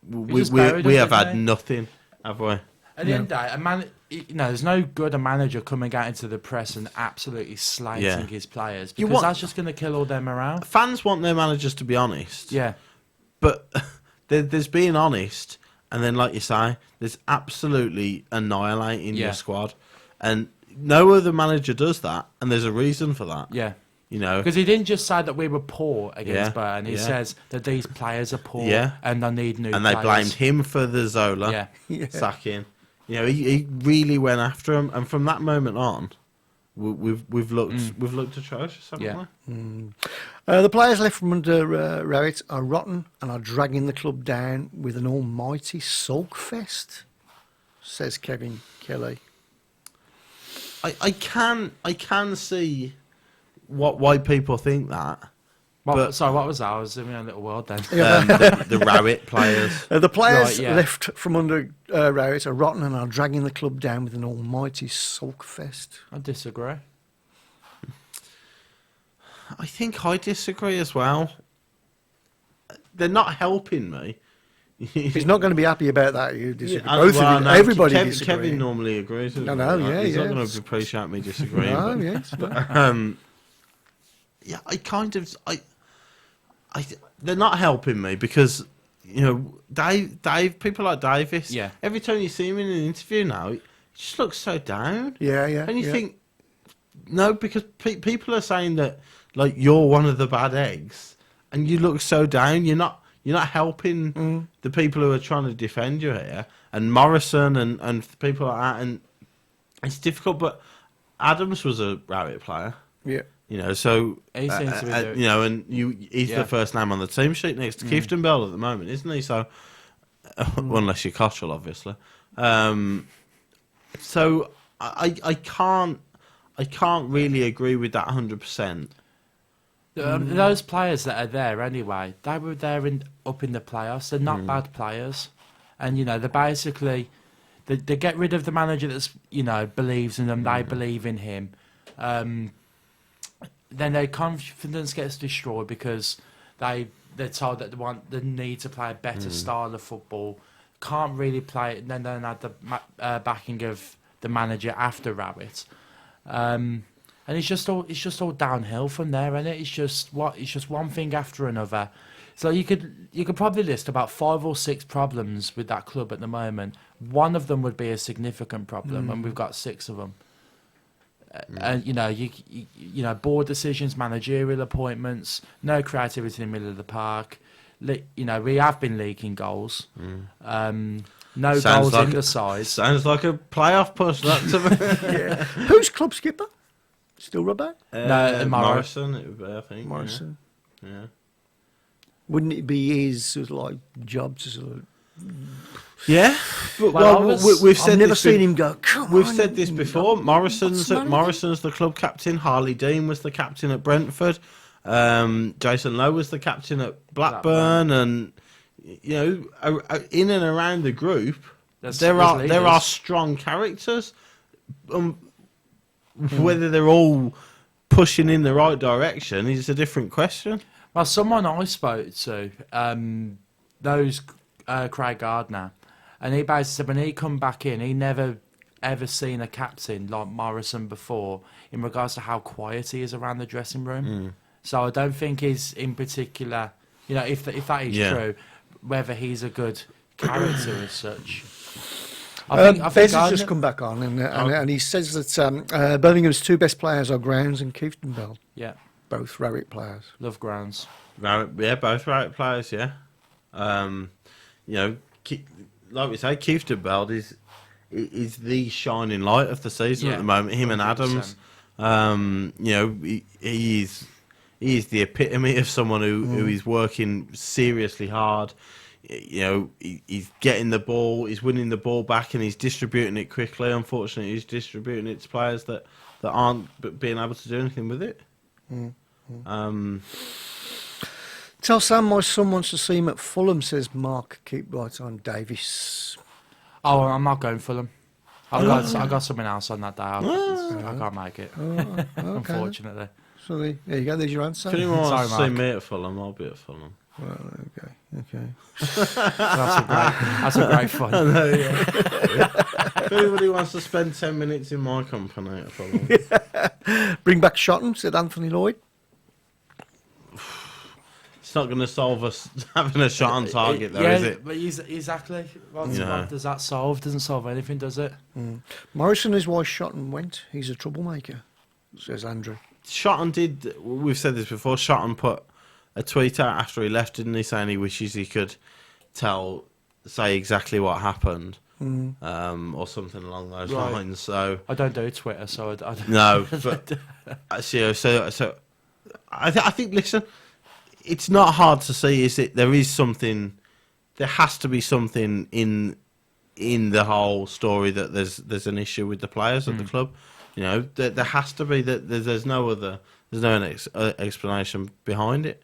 we have had nothing, have we? At the end of the day, there's no good a manager coming out into the press and absolutely slating his players, because that's just going to kill all their morale. Fans want their managers to be honest. Yeah. But there's being honest, and then, like you say, there's absolutely annihilating your squad. And no other manager does that, and there's a reason for that. Yeah. You know, because he didn't just say that we were poor against Burton. He says that these players are poor and they need new and players. they blamed him for the Zola sacking. You know, he really went after him, and from that moment on, we've looked atrocious, haven't we? The players left from under Merritt are rotten and are dragging the club down with an almighty sulk fest, says Kevin Kelly. I can see why people think that. Sorry, what was that? I was in a little world then. The Merritt players. The players left from under Merritt are rotten and are dragging the club down with an almighty sulk fest. I disagree. I think I disagree as well. They're not helping me. He's not going to be happy about that. You disagree. Everybody disagrees. Kevin normally agrees with me. He's not going to appreciate me disagreeing. No, yes. Yeah, they're not helping me because, you know, Dave, people like Davis. Yeah. Every time you see him in an interview now, he just looks so down. Yeah. And you think, no, because people are saying that, like, you're one of the bad eggs, and you look so down. You're not helping the people who are trying to defend you here, and Morrison and people like that. And it's difficult, but Adams was a Merritt player. Yeah. You know, so he seems to be doing, you know, and he's the first name on the team sheet next to Clifton Bell at the moment, isn't he? So, unless you're Cottrell, obviously. So I can't really agree with that 100%. Those players that are there anyway, they were there up in the playoffs. They're not bad players, and you know they're basically they get rid of the manager that's believes in them. They believe in him. Then their confidence gets destroyed because they're told that they need to play a better style of football. Can't really play it. And then they had the backing of the manager after Merritt. And it's just all downhill from there, isn't it? It's just one thing after another. So you could probably list about 5 or 6 problems with that club at the moment. One of them would be a significant problem, and we've got 6 of them. And you board decisions, managerial appointments, no creativity in the middle of the park. We have been leaking goals. No goals in the side. Sounds like a playoff push, that to me. Yeah. Who's club skipper? Still Robert? No, Morrison, it would be, I think. Morrison. Yeah. Wouldn't it be his sort of like job to sort of? Yeah, but we've said I've never seen him go. We've said this before. Morrison's the club captain. Harley Dean was the captain at Brentford. Jason Lowe was the captain at Blackburn, and in and around the group, there are strong characters. Whether they're all pushing in the right direction is a different question. Well, someone I spoke to, Craig Gardner, and he basically said when he come back in, he never ever seen a captain like Morrison before in regards to how quiet he is around the dressing room. So I don't think he's in particular, if that is true, whether he's a good character as such. I think Bez has just come back on, and he says that Birmingham's 2 best players are Grounds and Clifton Bell. Yeah. Both Merritt players. Love Grounds. Both Merritt players, yeah. Like we say, Clifton Bell is the shining light of the season at the moment. Him 100%. And Adams, he is the epitome of someone who is working seriously hard. He's getting the ball, he's winning the ball back, and he's distributing it quickly. Unfortunately, he's distributing it to players that aren't being able to do anything with it. Tell Sam my son wants to see him at Fulham, says Mark. Keep right on, Davis. Oh, I'm not going for them. I got something else on that day. I can't make it, Okay. unfortunately. So there you go, there's your answer. If anyone wants to Sorry, see Mark. me at Fulham, I'll be at Fulham. Well, okay. That's a great fun. I know, yeah. If anybody wants to spend 10 minutes in my company at Fulham, Bring back Shotton, said Anthony Lloyd. it's not going to solve us having a shot on target, though, yeah, is it? But exactly. What Yeah. does that solve? Doesn't solve anything, does it? Morrison is why Shotton went. He's a troublemaker, says Andrew. Shotton did, we've said this before, Shotton put a tweet out after he left, didn't he, saying he wishes he could say exactly what happened, or something along those lines. So I don't do Twitter, so I don't. no, but so I think, listen, it's not hard to see, is it? There is something, there has to be something in the whole story that there's an issue with the players at the club. You know, there has to be, that there's no explanation behind it.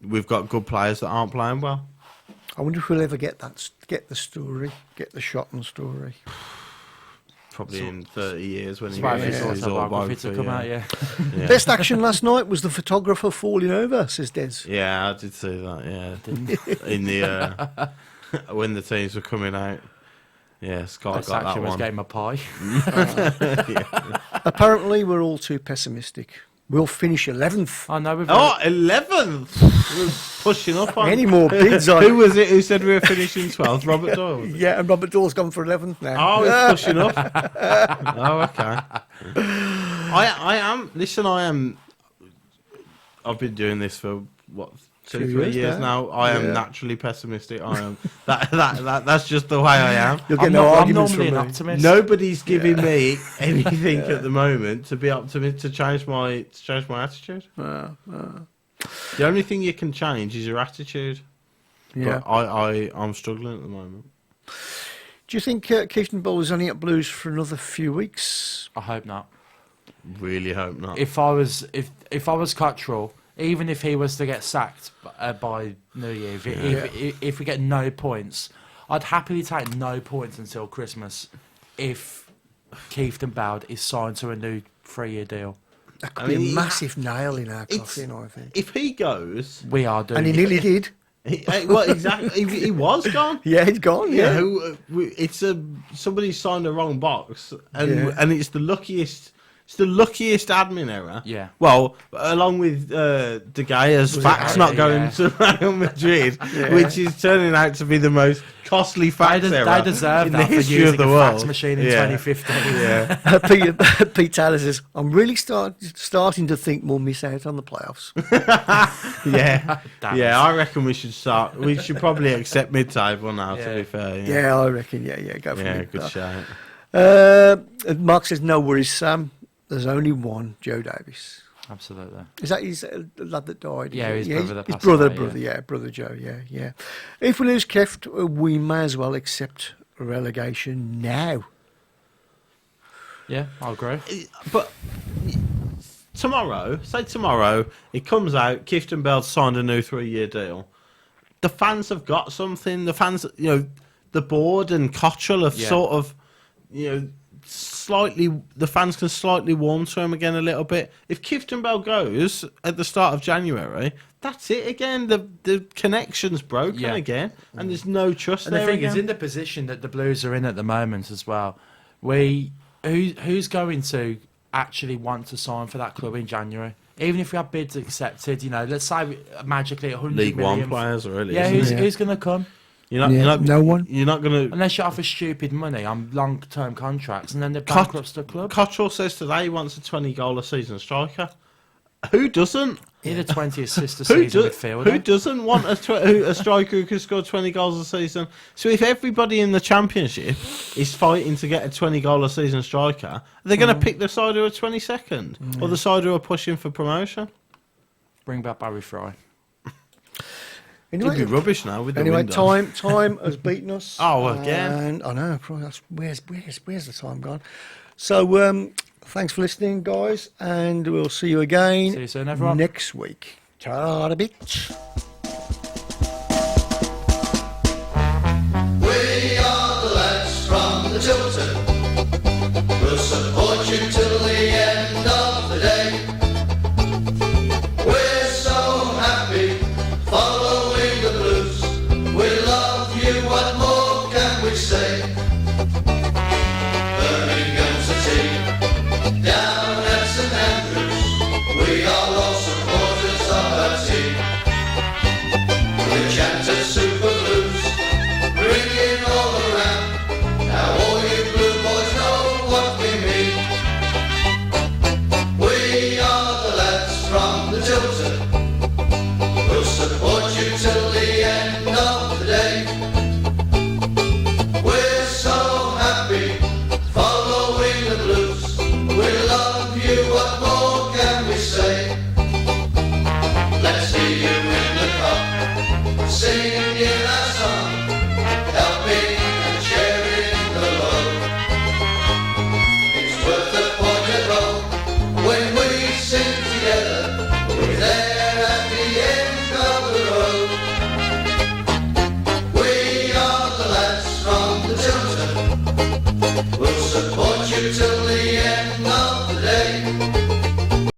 We've got good players that aren't playing well. I wonder if we'll ever get the story, get the Shotton story. Probably in 30 years when he It's gets his autobiography to come out, yeah. Yeah. Best action last night was the photographer falling over, says Des. Yeah, I did see that. Yeah, in the when the teams were coming out. Yeah, Scott Best got that action was one. getting a pie. Apparently, we're all too pessimistic. We'll finish 11th. I know. Oh, 11th! We're pushing up on. Any more bids on? Who was it who said we were finishing 12th? Robert Doyle. Was it? Yeah, and Robert Doyle's gone for 11th now. Oh, he's pushing up. Oh, okay. I am. Listen, I've been doing this for what, 2-3 years now. I am naturally pessimistic. I am. That's just the way I am. You'll get I'm, no I'm arguments normally from an me. optimist. Nobody's giving me anything at the moment to be optimistic, to change my attitude. The only thing you can change is your attitude. Yeah. But I'm struggling at the moment. Do you think Keaton Ball is only at Blues for another few weeks? I hope not. Really hope not. If I was Cottrell, even if he was to get sacked by New Year, if we get no points, I'd happily take no points until Christmas if Keith and Bowd is signed to a new 3-year deal. That could be a massive nail in our coffin, I think. If he goes, We are doing And he nearly did. well, exactly, he was gone. Yeah, he's gone, yeah. It's somebody signed the wrong box, and it's the luckiest. It's the luckiest admin error. Yeah. Well, along with De Gea's fax not going to Real Madrid, which is turning out to be the most costly fax error They deserve in that the for history using of the a world. fax machine in 2015. Yeah. Pete Taylor says, I'm really starting to think we'll miss out on the playoffs. Yeah. Damn Yeah, it. I reckon we should start. We should probably accept mid-table now, to be fair. Yeah, I reckon, go for Yeah, it. good shout. Mark says, no worries, Sam. There's only one, Joe Davis. Absolutely. Is that his lad that died? Yeah, his brother that his passed brother, away, brother Joe, yeah. If we lose Keft, we may as well accept relegation now. Yeah, I agree. But tomorrow, it comes out, Clifton Bell signed a new 3-year deal. The fans have got something. The fans, the board and Cottrell have sort of, slightly, the fans can slightly warm to him again a little bit. If Clifton Bell goes at the start of January, that's it again. The connection's broken again, and there's no trust And there the thing again. is, in the position that the Blues are in at the moment as well, who's going to actually want to sign for that club in January? Even if we have bids accepted, let's say magically 100 League million. One players, really. Yeah, isn't it? who's going to come? You're not, no one. You're not going to. Unless you offer stupid money on long-term contracts, and then the bankrupts the club. Cottrell says today he wants a 20-goal a season striker. Who doesn't? Need a 20 assist a Who, season do, midfielder. who doesn't want a striker who can score 20 goals a season? So if everybody in the Championship is fighting to get a 20-goal a season striker, they're going to pick the side who are 22nd or the side who are pushing for promotion. Bring back Barry Fry. It'd be rubbish now with the Anyway, window. time has beaten us. Oh, again. And I know. Where's the time gone? So thanks for listening, guys, and we'll see you again See you soon, everyone. next week. Ta-da, bitch.